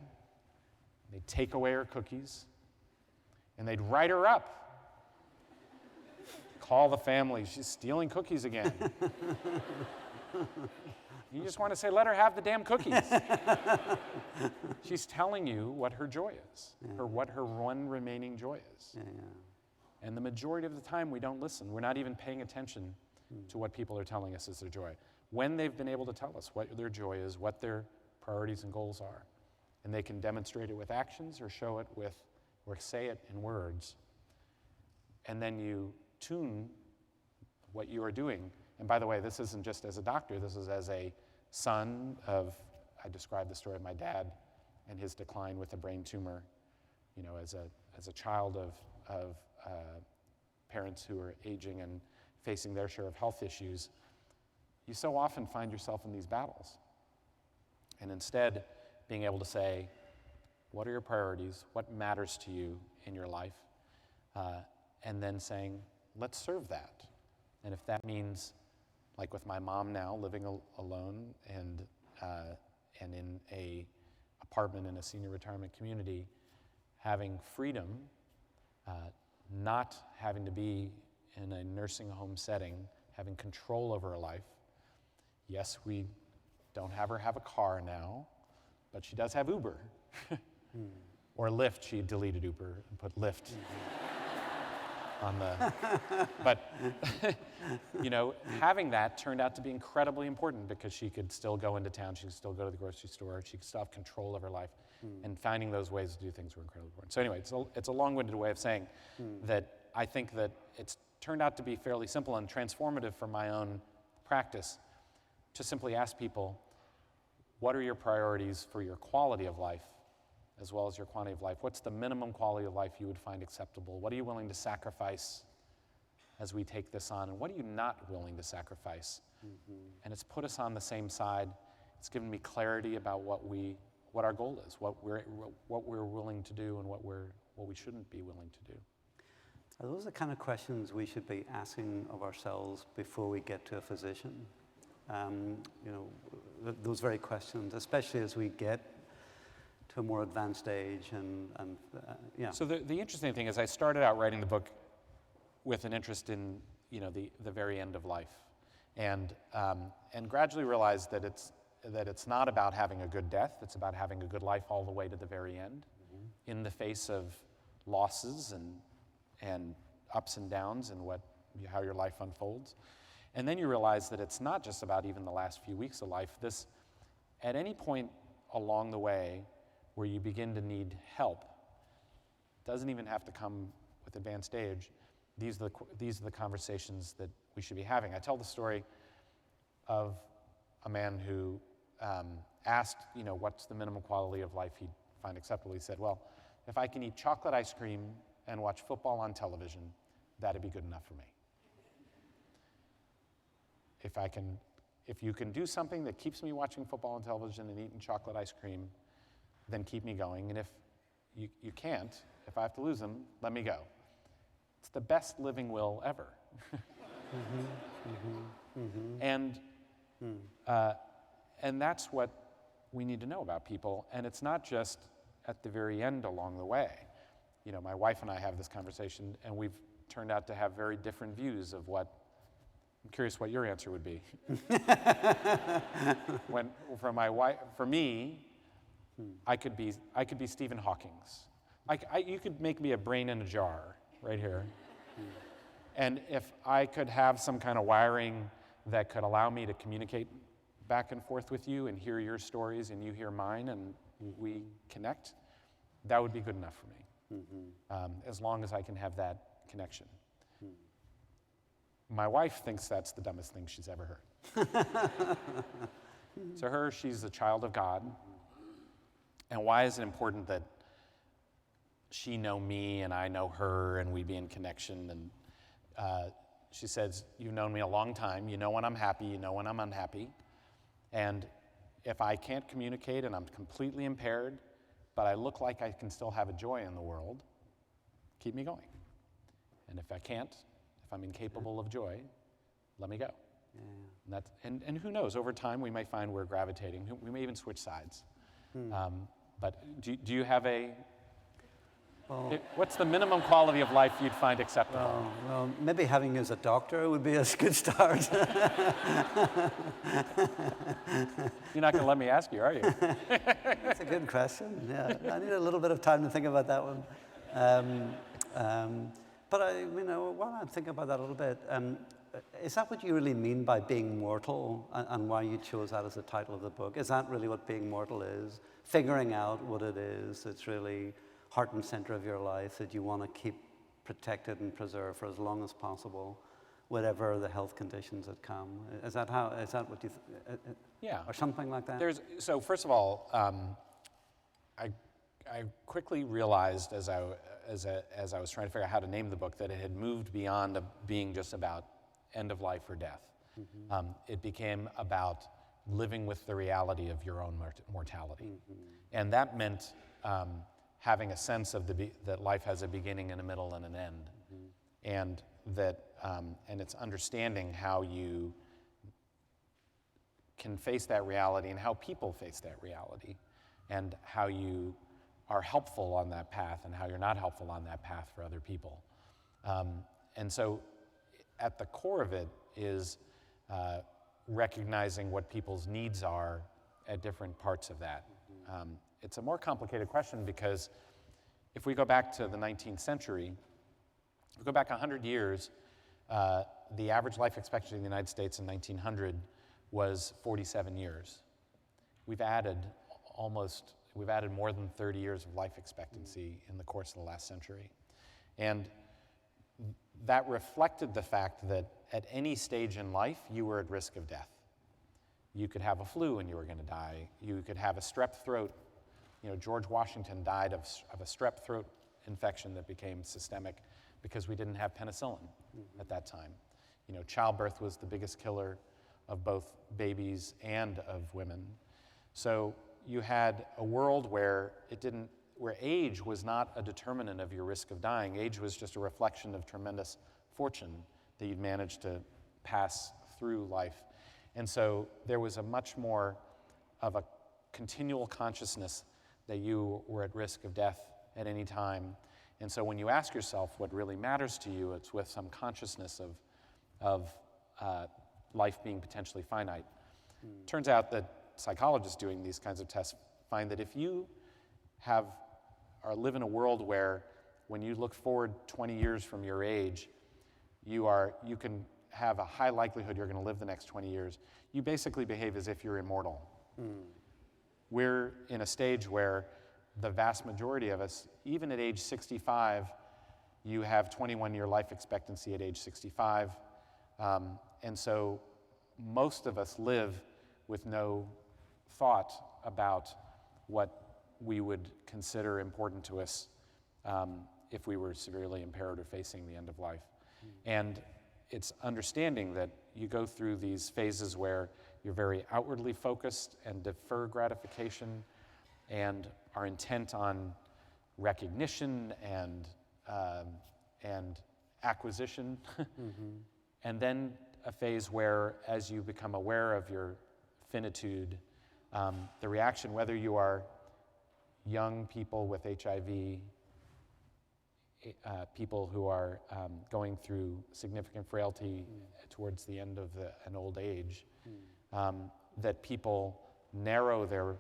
Speaker 5: they'd take away her cookies, and they'd write her up. Call the family, she's stealing cookies again. You just want to say, let her have the damn cookies. She's telling you what her joy is, or what her one remaining joy is. And the majority of the time, we don't listen. We're not even paying attention to what people are telling us is their joy. When they've been able to tell us what their joy is, what their priorities and goals are, and they can demonstrate it with actions or show it with, or say it in words, and then you tune what you are doing. And by the way, this isn't just as a doctor, this is as a son of, I described the story of my dad and his decline with a brain tumor, as a child of parents who are aging and facing their share of health issues. You so often find yourself in these battles. And instead, being able to say, what are your priorities? What matters to you in your life? And then saying, let's serve that. And if that means, like with my mom now, living alone and in a apartment in a senior retirement community, having freedom, not having to be in a nursing home setting, having control over her life. Yes, we don't have her have a car now, but she does have Uber. Or Lyft. She deleted Uber and put Lyft on the... But, having that turned out to be incredibly important because she could still go into town, she could still go to the grocery store, she could still have control of her life. And finding those ways to do things were incredibly important. So anyway, it's a long-winded way of saying that I think that it's turned out to be fairly simple and transformative for my own practice to simply ask people, what are your priorities for your quality of life as well as your quantity of life? What's the minimum quality of life you would find acceptable? What are you willing to sacrifice as we take this on? And what are you not willing to sacrifice? And it's put us on the same side. It's given me clarity about what our goal is, what we're willing to do and what we shouldn't be willing to do.
Speaker 4: Are those the kind of questions we should be asking of ourselves before we get to a physician? Those very questions, especially as we get to a more advanced age and.
Speaker 5: So the interesting thing is I started out writing the book with an interest in, the very end of life, and gradually realized that that it's not about having a good death, it's about having a good life all the way to the very end, in the face of losses and ups and downs and how your life unfolds. And then you realize that it's not just about even the last few weeks of life. At any point along the way where you begin to need help, doesn't even have to come with advanced age. These are the conversations that we should be having. I tell the story of a man who asked, what's the minimum quality of life he'd find acceptable. He said, well, if I can eat chocolate ice cream and watch football on television, that'd be good enough for me. If you can do something that keeps me watching football on television and eating chocolate ice cream, then keep me going. And if you can't, if I have to lose them, let me go. It's the best living will ever. And that's what we need to know about people. And it's not just at the very end along the way. My wife and I have this conversation, and we've turned out to have very different views of what. I'm curious what your answer would be. For me, I could be Stephen Hawking's. You could make me a brain in a jar right here. And if I could have some kind of wiring that could allow me to communicate back and forth with you and hear your stories and you hear mine and we connect, that would be good enough for me, as long as I can have that connection. My wife thinks that's the dumbest thing she's ever heard. To her, she's a child of God. And why is it important that she know me and I know her and we be in connection? And she says, you've known me a long time. You know when I'm happy, you know when I'm unhappy. And if I can't communicate and I'm completely impaired, but I look like I can still have a joy in the world, keep me going. And if I can't, if I'm incapable of joy, let me go. Yeah. And who knows, over time we may find we're gravitating. We may even switch sides. But do you have what's the minimum quality of life you'd find acceptable?
Speaker 4: Well, maybe having you as a doctor would be a good start.
Speaker 5: You're not going to let me ask you, are you?
Speaker 4: That's a good question. Yeah, I need a little bit of time to think about that one. But while I think about that a little bit, is that what you really mean by being mortal, and why you chose that as the title of the book? Is that really what being mortal is? Figuring out what it is that's really heart and center of your life that you want to keep protected and preserved for as long as possible, whatever the health conditions that come. Is that what you?
Speaker 5: Yeah.
Speaker 4: Or something like that.
Speaker 5: So first of all, I quickly realized as I was trying to figure out how to name the book that it had moved beyond being just about end of life or death. It became about living with the reality of your own mortality, and that meant having a sense of that life has a beginning and a middle and an end, and that and it's understanding how you can face that reality and how people face that reality, and how you are helpful on that path and how you're not helpful on that path for other people. And so at the core of it is recognizing what people's needs are at different parts of that. It's a more complicated question because if we go back to the 19th century, if we go back 100 years, the average life expectancy in the United States in 1900 was 47 years. We've added more than 30 years of life expectancy in the course of the last century. And that reflected the fact that at any stage in life, you were at risk of death. You could have a flu and you were going to die. You could have a strep throat. George Washington died of a strep throat infection that became systemic because we didn't have penicillin at that time. Childbirth was the biggest killer of both babies and of women. So you had a world where age was not a determinant of your risk of dying. Age was just a reflection of tremendous fortune that you'd managed to pass through life. And so there was a much more of a continual consciousness that you were at risk of death at any time. And so when you ask yourself what really matters to you, it's with some consciousness of life being potentially finite. Turns out that psychologists doing these kinds of tests find that if you or live in a world where when you look forward 20 years from your age, you can have a high likelihood you're going to live the next 20 years, you basically behave as if you're immortal. We're in a stage where the vast majority of us, even at age 65, you have 21-year life expectancy at age 65. And so most of us live with no thought about what we would consider important to us if we were severely impaired or facing the end of life. And it's understanding that you go through these phases where you're very outwardly focused and defer gratification and are intent on recognition and acquisition. And then a phase where, as you become aware of your finitude, the reaction, whether you are young people with HIV, people who are going through significant frailty towards the end of an old age, that people narrow their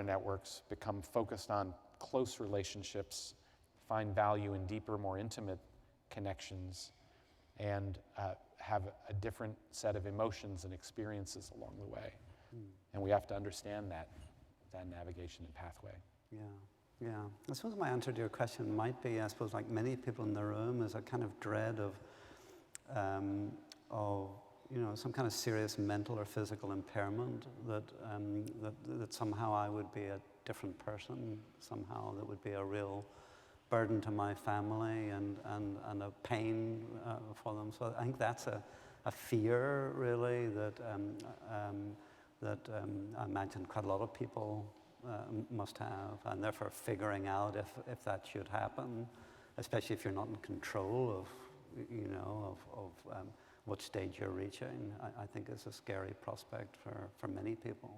Speaker 5: networks, become focused on close relationships, find value in deeper, more intimate connections, and have a different set of emotions and experiences along the way. And we have to understand that navigation and pathway.
Speaker 4: Yeah. I suppose my answer to your question might be, I suppose, like many people in the room, is a kind of dread of some kind of serious mental or physical impairment, that somehow I would be a different person, somehow that would be a real burden to my family and a pain for them. So I think that's a fear, really, that I imagine quite a lot of people must have, and therefore figuring out if that should happen, especially if you're not in control of what stage you're reaching, I think is a scary prospect for many people.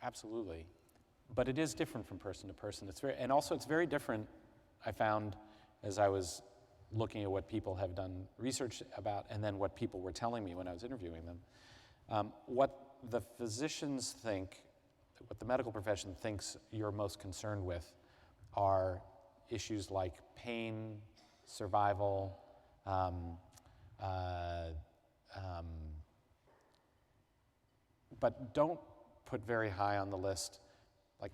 Speaker 5: Absolutely. But it is different from person to person. It's very different, I found, as I was looking at what people have done research about, and then what people were telling me when I was interviewing them. What the physicians think, what the medical profession thinks you're most concerned with are issues like pain, survival, but don't put very high on the list. Like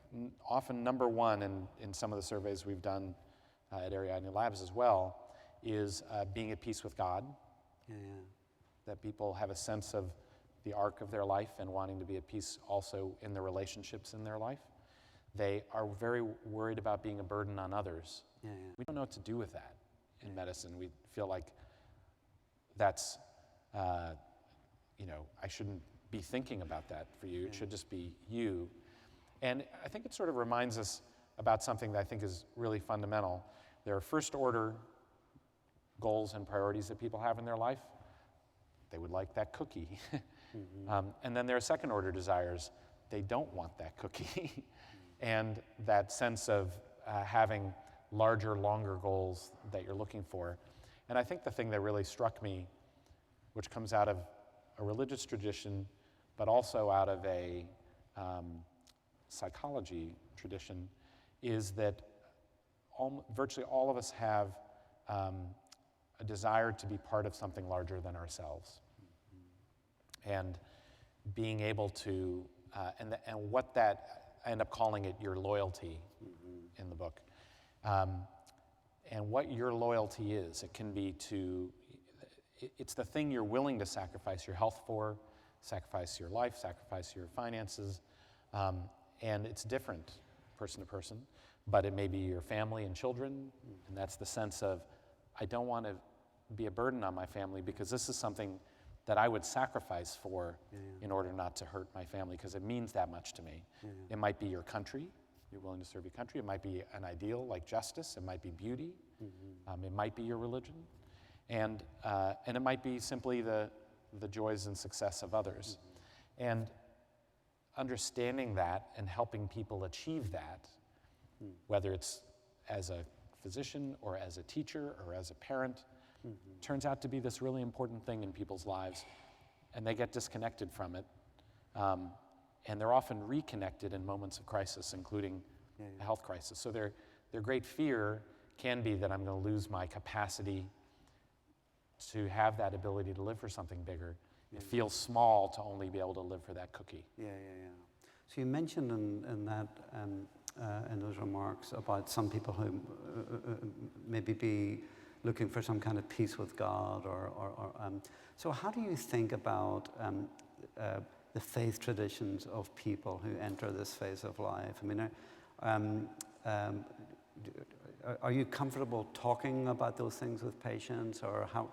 Speaker 5: often number one in some of the surveys we've done at Ariadne Labs as well is being at peace with God.
Speaker 4: Yeah.
Speaker 5: That people have a sense of the arc of their life and wanting to be at peace also in the relationships in their life. They are very worried about being a burden on others.
Speaker 4: Yeah.
Speaker 5: We don't know what to do with that in medicine. We feel like that's, I shouldn't be thinking about that for you. It should just be you. And I think it sort of reminds us about something that I think is really fundamental. There are first order goals and priorities that people have in their life. They would like that cookie. And then there are second order desires. They don't want that cookie. And that sense of having larger, longer goals that you're looking for. And I think the thing that really struck me, which comes out of a religious tradition, but also out of a psychology tradition, is that virtually all of us have a desire to be part of something larger than ourselves. And being able to, and what that, I end up calling it your loyalty in the book. And what your loyalty is, it can be it's the thing you're willing to sacrifice your health for, sacrifice your life, sacrifice your finances, and it's different person to person, but it may be your family and children, and that's the sense of, I don't want to be a burden on my family because this is something that I would sacrifice for in order not to hurt my family because it means that much to me. It might be your country. You're willing to serve your country. It might be an ideal like justice. It might be beauty. It might be your religion. And it might be simply the joys and success of others. And understanding that and helping people achieve that, whether it's as a physician or as a teacher or as a parent, turns out to be this really important thing in people's lives, and they get disconnected from it. and they're often reconnected in moments of crisis, including a health crisis. So their great fear can be that I'm going to lose my capacity to have that ability to live for something bigger. It feels small to only be able to live for that cookie.
Speaker 4: So you mentioned in that, in those remarks about some people who maybe be looking for some kind of peace with God, so how do you think about the faith traditions of people who enter this phase of life? I mean, are you comfortable talking about those things with patients, or how?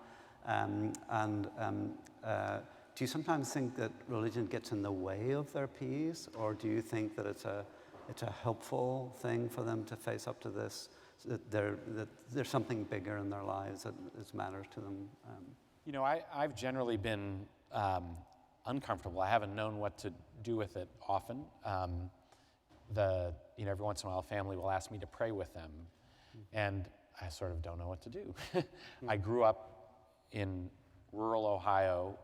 Speaker 4: Do you sometimes think that religion gets in the way of their peace, or do you think that it's a helpful thing for them to face up to this, that there's something bigger in their lives that matters to them?
Speaker 5: You know, I've generally been uncomfortable. I haven't known what to do with it often. Every once in a while, family will ask me to pray with them, and I sort of don't know what to do. I grew up in rural Ohio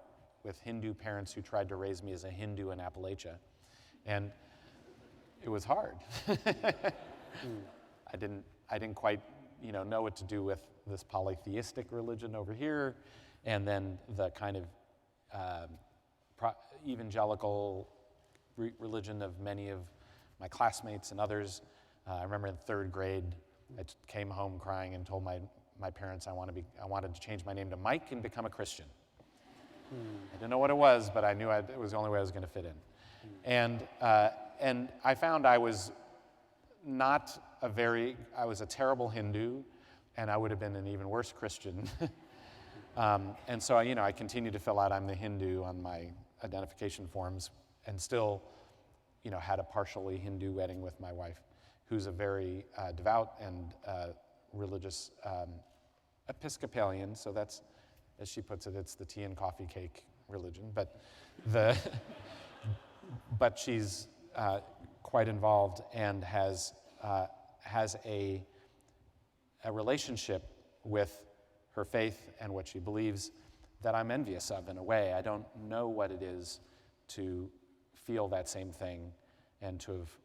Speaker 5: with Hindu parents who tried to raise me as a Hindu in Appalachia, and it was hard. I didn't quite, know what to do with this polytheistic religion over here, and then the kind of evangelical religion of many of my classmates and others. I remember in third grade, I came home crying and told my parents I wanted to change my name to Mike and become a Christian. I didn't know what it was, but I knew it was the only way I was going to fit in. And I found I was I was a terrible Hindu, and I would have been an even worse Christian. And so, I continued to fill out I'm the Hindu on my identification forms, and still, had a partially Hindu wedding with my wife, who's a very devout and religious Episcopalian. So that's, as she puts it, it's the tea and coffee cake religion. But she's quite involved and has a relationship with her faith and what she believes that I'm envious of in a way. I don't know what it is to feel that same thing and to have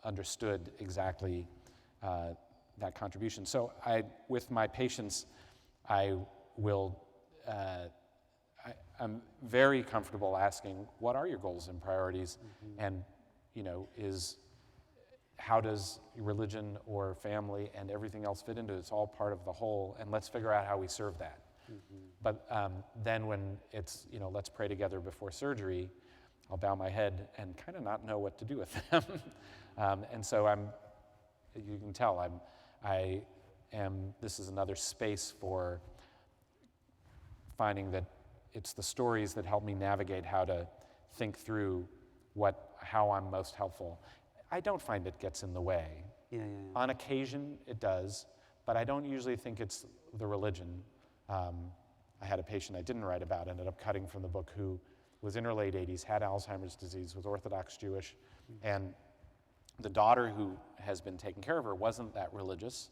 Speaker 5: understood exactly that contribution. So with my patients, I'm very comfortable asking, what are your goals and priorities? And, how does religion or family and everything else fit into it? It's all part of the whole, and let's figure out how we serve that. But then when it's, let's pray together before surgery, I'll bow my head and kind of not know what to do with them. And so you can tell, this is another space for finding that it's the stories that help me navigate how to think through how I'm most helpful. I don't find it gets in the way. On occasion, it does, but I don't usually think it's the religion. I had a patient I didn't write about, ended up cutting from the book, who was in her late 80s, had Alzheimer's disease, was Orthodox Jewish, and the daughter who has been taking care of her wasn't that religious,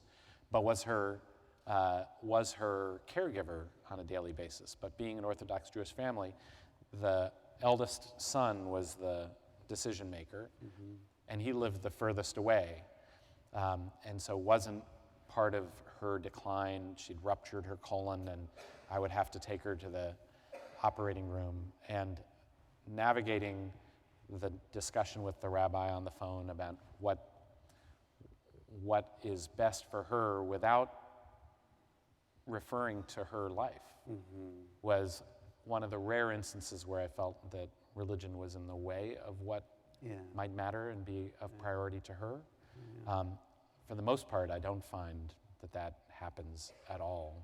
Speaker 5: but was her caregiver on a daily basis. But being an Orthodox Jewish family, the eldest son was the decision maker, and he lived the furthest away, and so wasn't part of her decline. She'd ruptured her colon, and I would have to take her to the operating room, and navigating the discussion with the rabbi on the phone about what is best for her without referring to her life was one of the rare instances where I felt that religion was in the way of what might matter and be of priority to her. For the most part, I don't find that happens at all.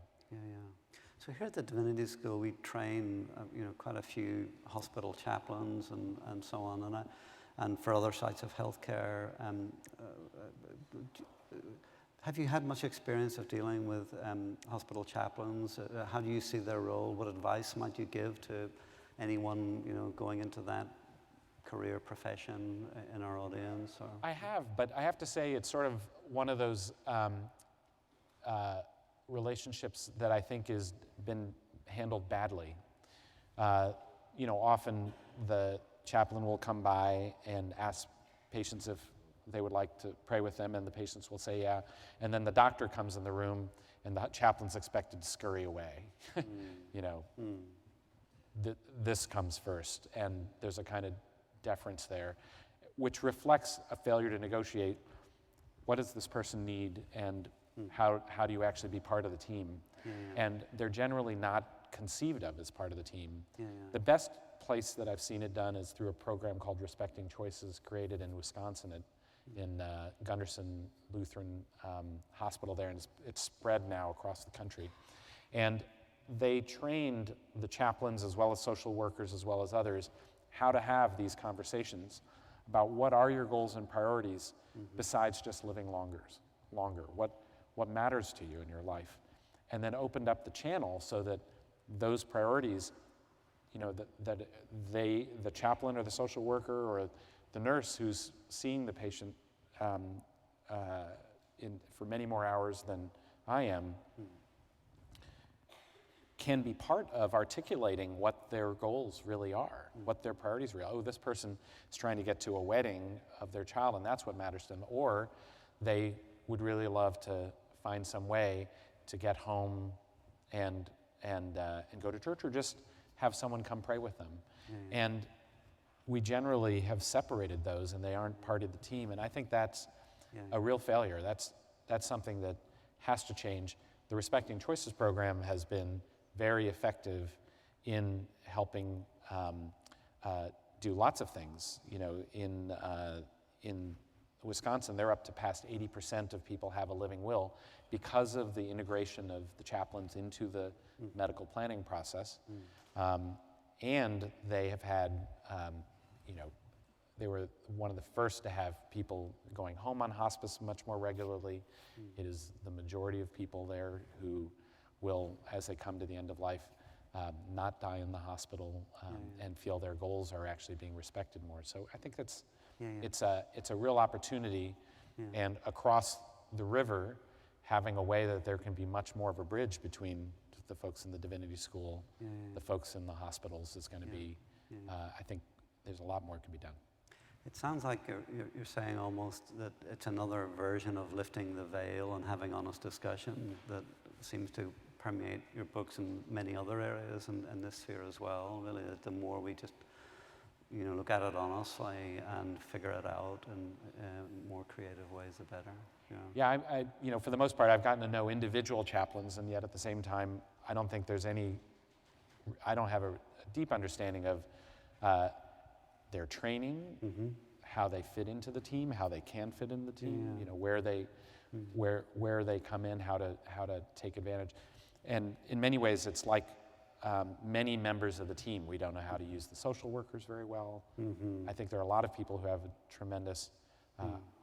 Speaker 4: So here at the Divinity School, we train quite a few hospital chaplains and so on, and for other sites of healthcare. Have you had much experience of dealing with hospital chaplains? How do you see their role? What advice might you give to anyone going into that career profession in our audience? Or?
Speaker 5: I have, but I have to say it's sort of one of those relationships that I think has been handled badly. Often the chaplain will come by and ask patients if they would like to pray with them, and the patients will say yeah. And then the doctor comes in the room, and the chaplain's expected to scurry away. You know, this comes first, and there's a kind of deference there, which reflects a failure to negotiate what does this person need, and how do you actually be part of the team? And they're generally not conceived of as part of the team. The best place that I've seen it done is through a program called Respecting Choices, created in Wisconsin in Gunderson Lutheran Hospital there, and it's spread now across the country. And they trained the chaplains as well as social workers as well as others how to have these conversations about what are your goals and priorities besides just living longer. What matters to you in your life? And then opened up the channel so that those priorities, you know, that the chaplain or the social worker or the nurse who's seeing the patient for many more hours than I am, can be part of articulating what their goals really are, what their priorities really are. Oh, this person is trying to get to a wedding of their child, and that's what matters to them. Or they would really love to find some way to get home and go to church, or just have someone come pray with them. And we generally have separated those, and they aren't part of the team. And I think that's a real failure. That's something that has to change. The Respecting Choices program has been very effective in helping do lots of things. You know, in Wisconsin, they're up to past 80% of people have a living will because of the integration of the chaplains into the medical planning process. And they have had, you know, they were one of the first to have people going home on hospice much more regularly. It is the majority of people there who will, as they come to the end of life, not die in the hospital and feel their goals are actually being respected more. So I think that's it's a real opportunity, and across the river, having a way that there can be much more of a bridge between the folks in the Divinity School, the folks in the hospitals is going to be. I think there's a lot more can be done.
Speaker 4: It sounds like you're saying almost that it's another version of lifting the veil and having honest discussion that seems to permeate your books in many other areas and this sphere as well. Really, that the more we just, you know, look at it honestly and figure it out in more creative ways, the better.
Speaker 5: Yeah, I you know, for the most part, I've gotten to know individual chaplains, and yet at the same time, I don't think there's any. I don't have a deep understanding of their training, how they fit into the team, how they can fit in the team. You know, where they come in, how to take advantage. And in many ways, it's like many members of the team. We don't know how to use the social workers very well. I think there are a lot of people who have a tremendous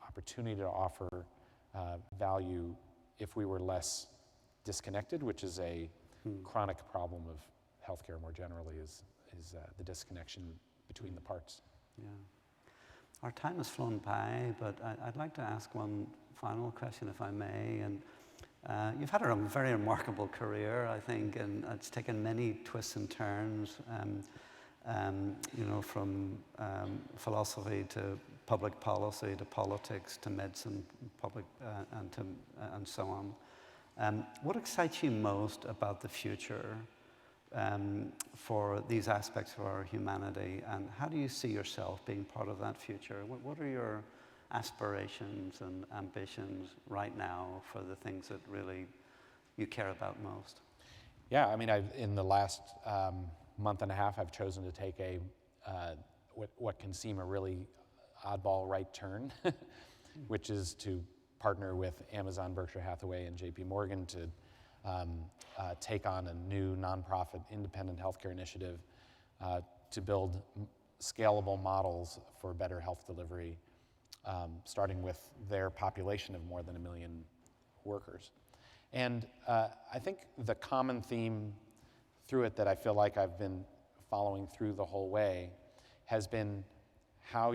Speaker 5: opportunity to offer value if we were less disconnected, which is a chronic problem of healthcare more generally, is the disconnection between the parts.
Speaker 4: Our time has flown by, but I'd like to ask one final question, if I may. And you've had a very remarkable career, I think, and it's taken many twists and turns. You know, from philosophy to public policy to politics to medicine, and so on. What excites you most about the future for these aspects of our humanity, and how do you see yourself being part of that future? What are your aspirations and ambitions right now for the things that really you care about most?
Speaker 5: Yeah, I mean, in the last month and a half, I've chosen to take what can seem a really oddball right turn, which is to partner with Amazon, Berkshire Hathaway, and JP Morgan to take on a new nonprofit independent healthcare initiative to build scalable models for better health delivery, starting with their population of more than 1 million workers. And I think the common theme through it that I feel like I've been following through the whole way has been how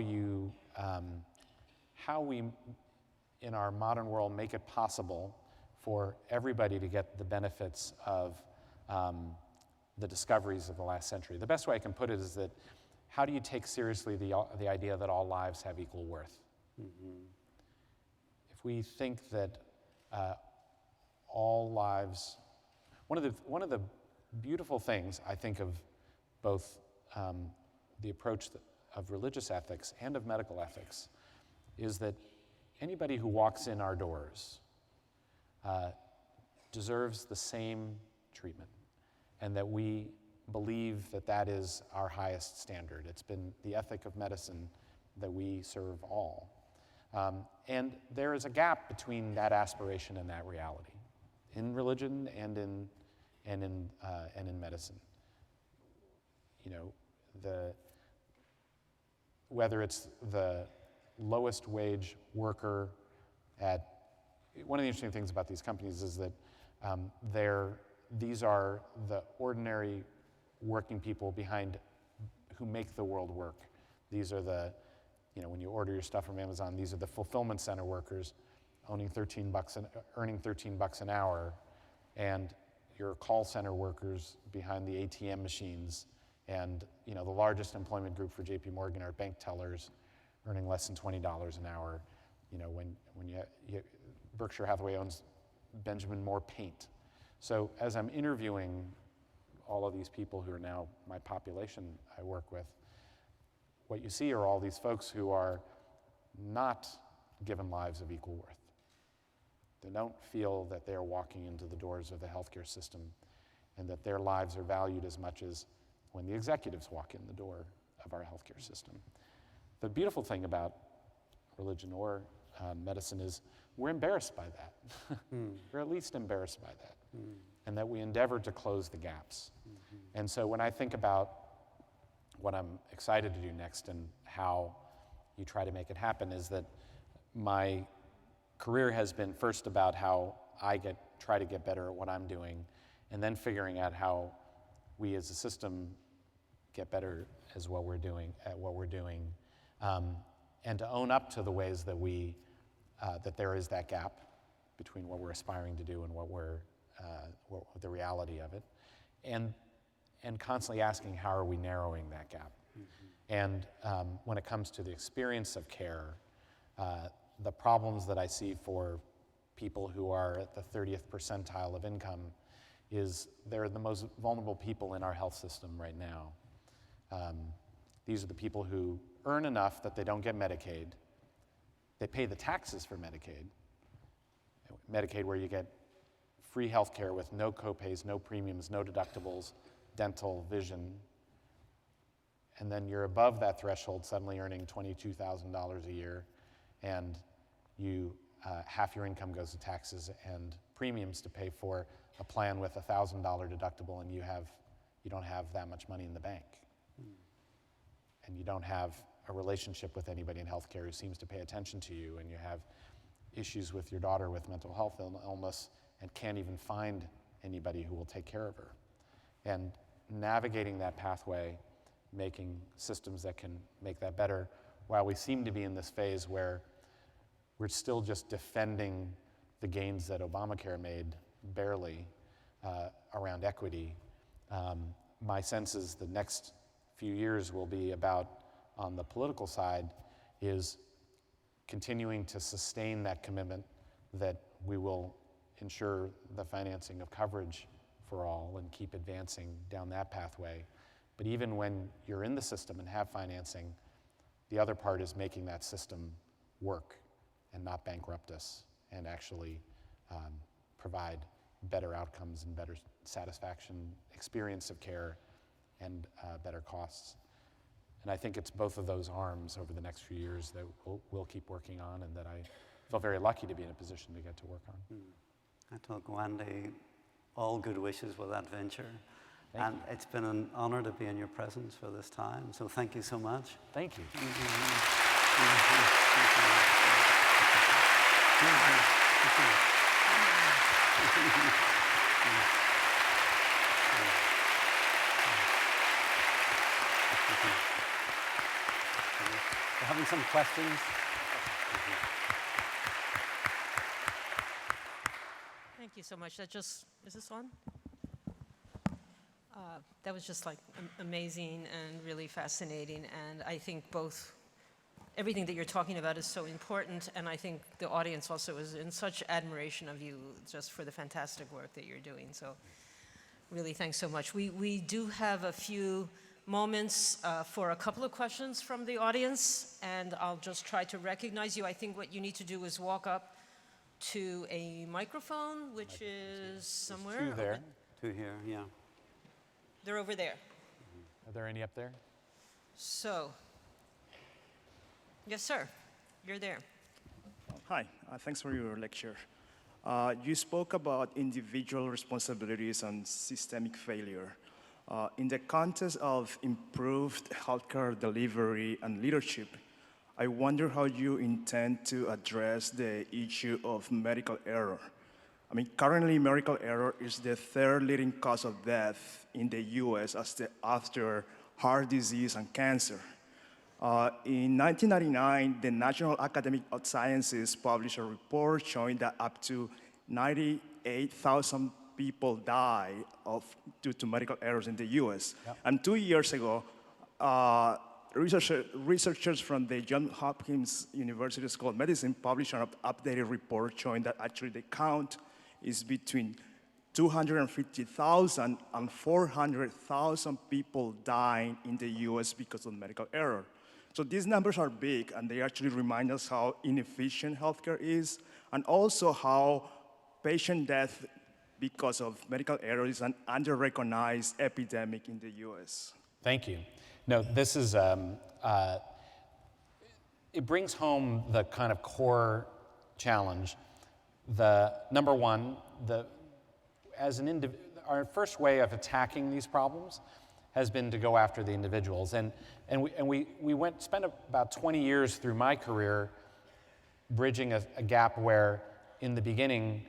Speaker 5: we in our modern world make it possible for everybody to get the benefits of the discoveries of the last century. The best way I can put it is that how do you take seriously the idea that all lives have equal worth? If we think that all lives, one of the beautiful things I think of both the approach of religious ethics and of medical ethics is that anybody who walks in our doors deserves the same treatment, and that we believe that that is our highest standard. It's been the ethic of medicine that we serve all. And there is a gap between that aspiration and that reality, in religion and in medicine. You know, whether it's the lowest wage worker at, one of the interesting things about these companies is that these are the ordinary working people behind who make the world work. These are the, you know, when you order your stuff from Amazon, these are the fulfillment center workers earning $13 an hour, and your call center workers behind the ATM machines, and you know, the largest employment group for JP Morgan are bank tellers earning less than $20 an hour. You know, when Berkshire Hathaway owns Benjamin Moore Paint. So as I'm interviewing all of these people who are now my population I work with, what you see are all these folks who are not given lives of equal worth. They don't feel that they're walking into the doors of the healthcare system and that their lives are valued as much as when the executives walk in the door of our healthcare system. The beautiful thing about religion or medicine is we're embarrassed by that. We're at least embarrassed by that. And that we endeavor to close the gaps. And so when I think about what I'm excited to do next and how you try to make it happen, is that my career has been first about how I try to get better at what I'm doing, and then figuring out how we as a system get better at what we're doing, and to own up to the ways that that there is that gap between what we're aspiring to do and what the reality of it, and constantly asking how are we narrowing that gap. And when it comes to the experience of care, the problems that I see for people who are at the 30th percentile of income is they're the most vulnerable people in our health system right now. These are the people who earn enough that they don't get Medicaid. They pay the taxes for Medicaid. Medicaid, where you get free health care with no copays, no premiums, no deductibles, dental, vision. And then you're above that threshold, suddenly earning $22,000 a year, and half your income goes to taxes and premiums to pay for a plan with a $1,000 deductible, and you don't have that much money in the bank. And you don't have a relationship with anybody in healthcare who seems to pay attention to you, and you have issues with your daughter with mental health illness and can't even find anybody who will take care of her. And navigating that pathway, making systems that can make that better, while we seem to be in this phase where we're still just defending the gains that Obamacare made, barely, around equity. My sense is the next few years will be about, on the political side, is continuing to sustain that commitment that we will ensure the financing of coverage for all and keep advancing down that pathway. But even when you're in the system and have financing, the other part is making that system work and not bankrupt us, and actually provide better outcomes and better satisfaction, experience of care, and better costs. And I think it's both of those arms over the next few years that we'll keep working on, and that I feel very lucky to be in a position to get to work on.
Speaker 4: Atul Gawande, all good wishes with that venture.
Speaker 5: Thank you.
Speaker 4: It's been an honor to be in your presence for this time, so thank you so much.
Speaker 5: Thank you.
Speaker 4: We're having some questions.
Speaker 3: Thank you so much. Is this on? That was just like amazing and really fascinating. And I think everything that you're talking about is so important. And I think the audience also is in such admiration of you just for the fantastic work that you're doing. So really, thanks so much. We do have a few moments for a couple of questions from the audience. And I'll just try to recognize you. I think what you need to do is walk up to a microphone, which is somewhere.
Speaker 5: Two there.
Speaker 4: Two here, yeah.
Speaker 3: They're over there.
Speaker 5: Are there any up there?
Speaker 3: So, yes, sir. You're there.
Speaker 6: Hi, thanks for your lecture. You spoke about individual responsibilities and systemic failure. In the context of improved healthcare delivery and leadership, I wonder how you intend to address the issue of medical error. I mean, currently medical error is the third leading cause of death in the US after heart disease and cancer. In 1999, the National Academy of Sciences published a report showing that up to 98,000 people die due to medical errors in the US. Yep. And 2 years ago, researchers from the Johns Hopkins University School of Medicine published an updated report showing that actually the count is between 250,000 and 400,000 people dying in the US because of medical error. So these numbers are big, and they actually remind us how inefficient healthcare is, and also how patient death because of medical error is an under-recognized epidemic in the US.
Speaker 5: Thank you. No, this is, it brings home the kind of core challenge. The number one, our first way of attacking these problems has been to go after the individuals. And we spent about 20 years through my career bridging a gap where in the beginning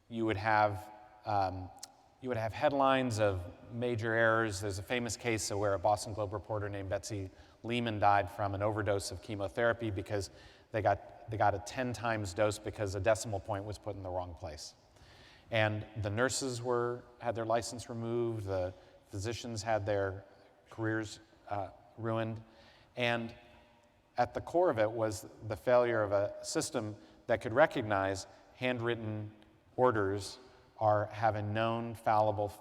Speaker 5: you would have headlines of major errors. There's a famous case where a Boston Globe reporter named Betsy Lehman died from an overdose of chemotherapy because they got a 10 times dose because a decimal point was put in the wrong place. And the nurses had their license removed, the physicians had their careers ruined, and at the core of it was the failure of a system that could recognize handwritten orders have a known fallible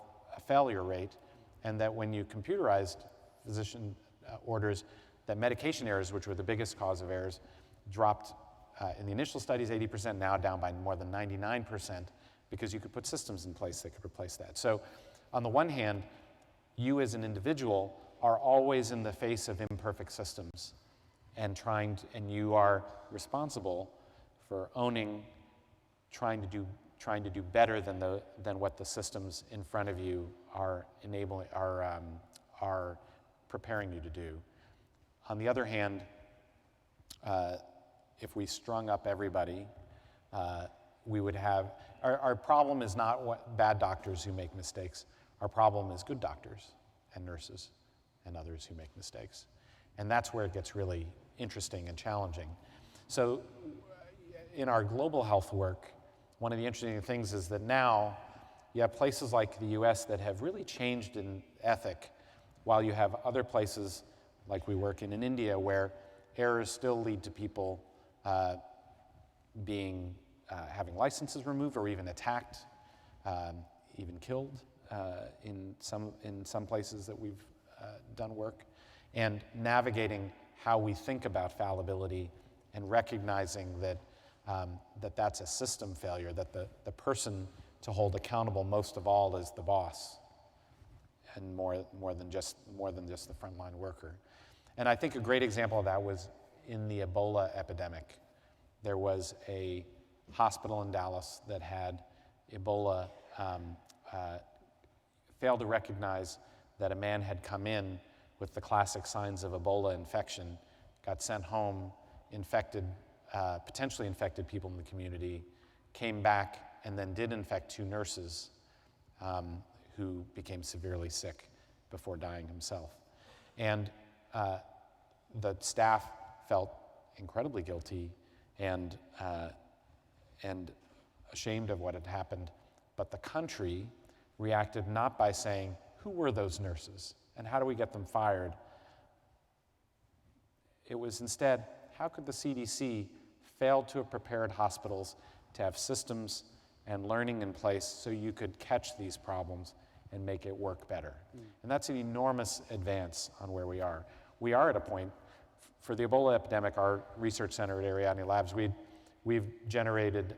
Speaker 5: failure rate, and that when you computerized physician orders, that medication errors, which were the biggest cause of errors, dropped in the initial studies 80%, now down by more than 99%, because you could put systems in place that could replace that. So on the one hand, you as an individual are always in the face of imperfect systems and you are responsible for trying to do better than what the systems in front of you are preparing you to do. On the other hand, if we strung up everybody, we would have, our problem is not bad doctors who make mistakes. Our problem is good doctors and nurses and others who make mistakes. And that's where it gets really interesting and challenging. So in our global health work, one of the interesting things is that now you have places like the US that have really changed in ethic, while you have other places like we work in India where errors still lead to people having licenses removed or even attacked, even killed in some places that we've done work, and navigating how we think about fallibility and recognizing that that's a system failure, that the person to hold accountable most of all is the boss, and more than just the frontline worker. And I think a great example of that was in the Ebola epidemic. There was a hospital in Dallas that had Ebola, failed to recognize that a man had come in with the classic signs of Ebola infection, got sent home, potentially infected people in the community, came back, and then did infect 2 nurses who became severely sick before dying himself. And the staff felt incredibly guilty and ashamed of what had happened, but the country reacted not by saying, who were those nurses and how do we get them fired? It was instead, how could the CDC fail to have prepared hospitals to have systems and learning in place so you could catch these problems and make it work better? And that's an enormous advance on where we are. We are at a point, for the Ebola epidemic, our research center at Ariadne Labs, we've generated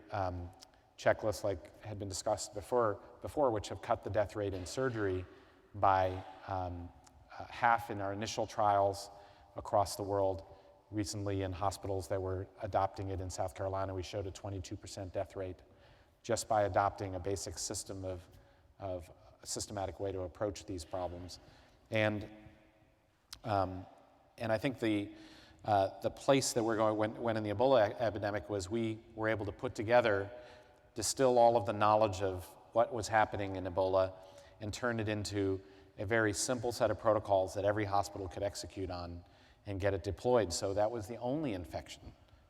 Speaker 5: checklists like had been discussed before, which have cut the death rate in surgery by half in our initial trials across the world. Recently in hospitals that were adopting it in South Carolina, we showed a 22% death rate just by adopting a basic system of a systematic way to approach these problems. And I think the place that we're going when in the Ebola epidemic was we were able to put together, distill all of the knowledge of what was happening in Ebola and turn it into a very simple set of protocols that every hospital could execute on and get it deployed. So that was the only infection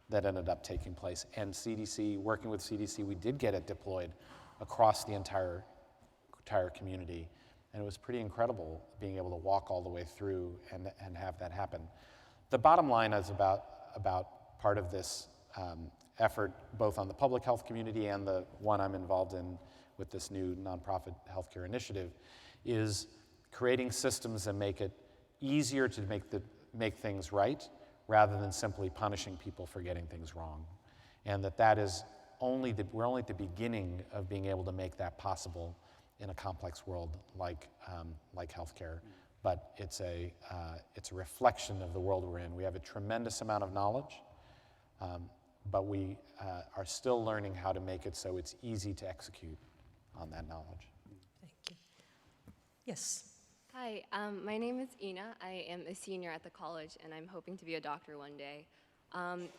Speaker 5: that ended up taking place. And CDC, working with CDC, we did get it deployed across the entire community. And it was pretty incredible being able to walk all the way through and have that happen. The bottom line is about part of this effort, both on the public health community and the one I'm involved in with this new nonprofit healthcare initiative, is creating systems that make it easier to make things right rather than simply punishing people for getting things wrong. And that is we're only at the beginning of being able to make that possible in a complex world like healthcare. But it's a reflection of the world we're in. We have a tremendous amount of knowledge, but we are still learning how to make it so it's easy to execute on that knowledge.
Speaker 3: Thank you. Yes.
Speaker 7: Hi, my name is Ina. I am a senior at the college, and I'm hoping to be a doctor one day.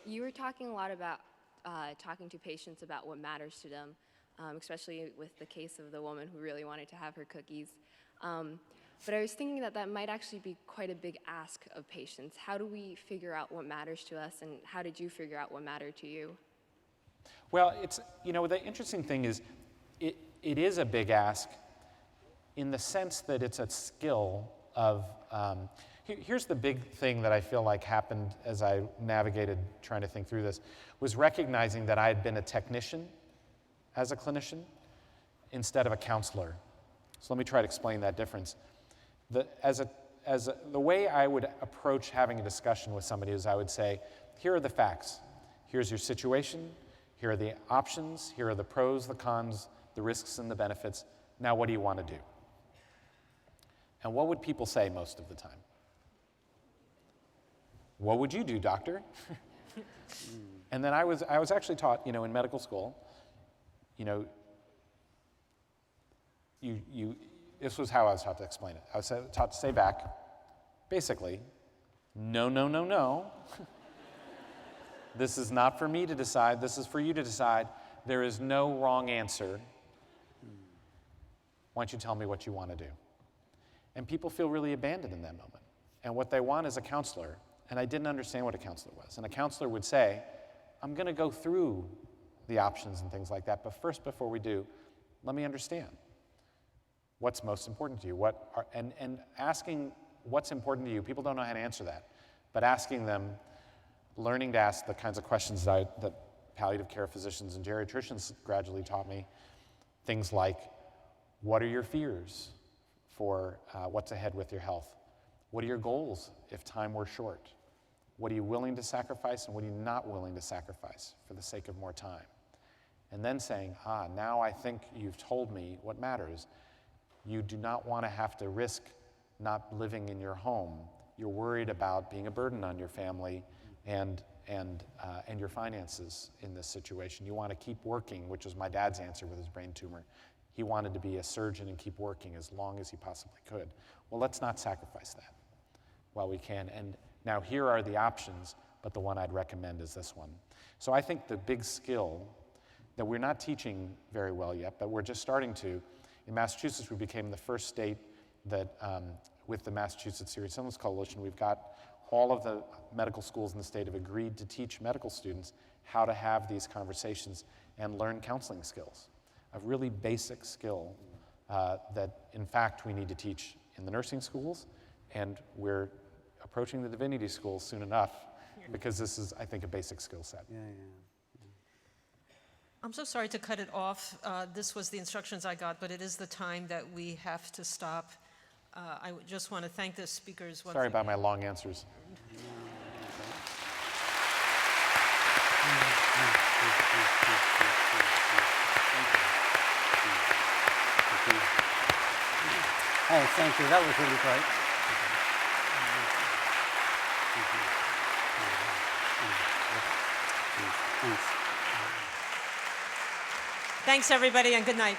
Speaker 7: You were talking a lot about talking to patients about what matters to them, especially with the case of the woman who really wanted to have her cookies. But I was thinking that might actually be quite a big ask of patients. How do we figure out what matters to us, and how did you figure out what mattered to you?
Speaker 5: Well, the interesting thing is it is a big ask in the sense that it's a skill of, here's the big thing that I feel like happened as I navigated trying to think through this, was recognizing that I had been a technician as a clinician instead of a counselor. So let me try to explain that difference. The way I would approach having a discussion with somebody is I would say, here are the facts. Here's your situation. Here are the options. Here are the pros, the cons, the risks, and the benefits. Now what do you want to do? And what would people say most of the time? What would you do, doctor? And then I was actually taught, in medical school, this was how I was taught to explain it. I was taught to say back, basically, no, no, no, no. This is not for me to decide. This is for you to decide. There is no wrong answer. Why don't you tell me what you want to do? And people feel really abandoned in that moment. And what they want is a counselor. And I didn't understand what a counselor was. And a counselor would say, I'm going to go through the options and things like that. But first, before we do, let me understand. What's most important to you? And asking what's important to you, people don't know how to answer that. But asking them, learning to ask the kinds of questions that palliative care physicians and geriatricians gradually taught me, things like, what are your fears for what's ahead with your health? What are your goals if time were short? What are you willing to sacrifice and what are you not willing to sacrifice for the sake of more time? And then saying, now I think you've told me what matters. You do not want to have to risk not living in your home. You're worried about being a burden on your family and your finances in this situation. You want to keep working, which was my dad's answer with his brain tumor. He wanted to be a surgeon and keep working as long as he possibly could. Well, let's not sacrifice that while we can. And now here are the options, but the one I'd recommend is this one. So I think the big skill that we're not teaching very well yet, but we're just starting to. In Massachusetts, we became the first state that, with the Massachusetts Serious Illness Coalition, we've got all of the medical schools in the state have agreed to teach medical students how to have these conversations and learn counseling skills, a really basic skill that in fact we need to teach in the nursing schools, and we're approaching the divinity schools soon enough, because this is, I think, a basic skill set.
Speaker 4: Yeah.
Speaker 3: I'm so sorry to cut it off. This was the instructions I got, but it is the time that we have to stop. I just want to thank the speakers.
Speaker 5: Sorry about my long answers.
Speaker 4: Hey, thank you. That was really great. Thanks.
Speaker 3: Thanks, everybody, and good night.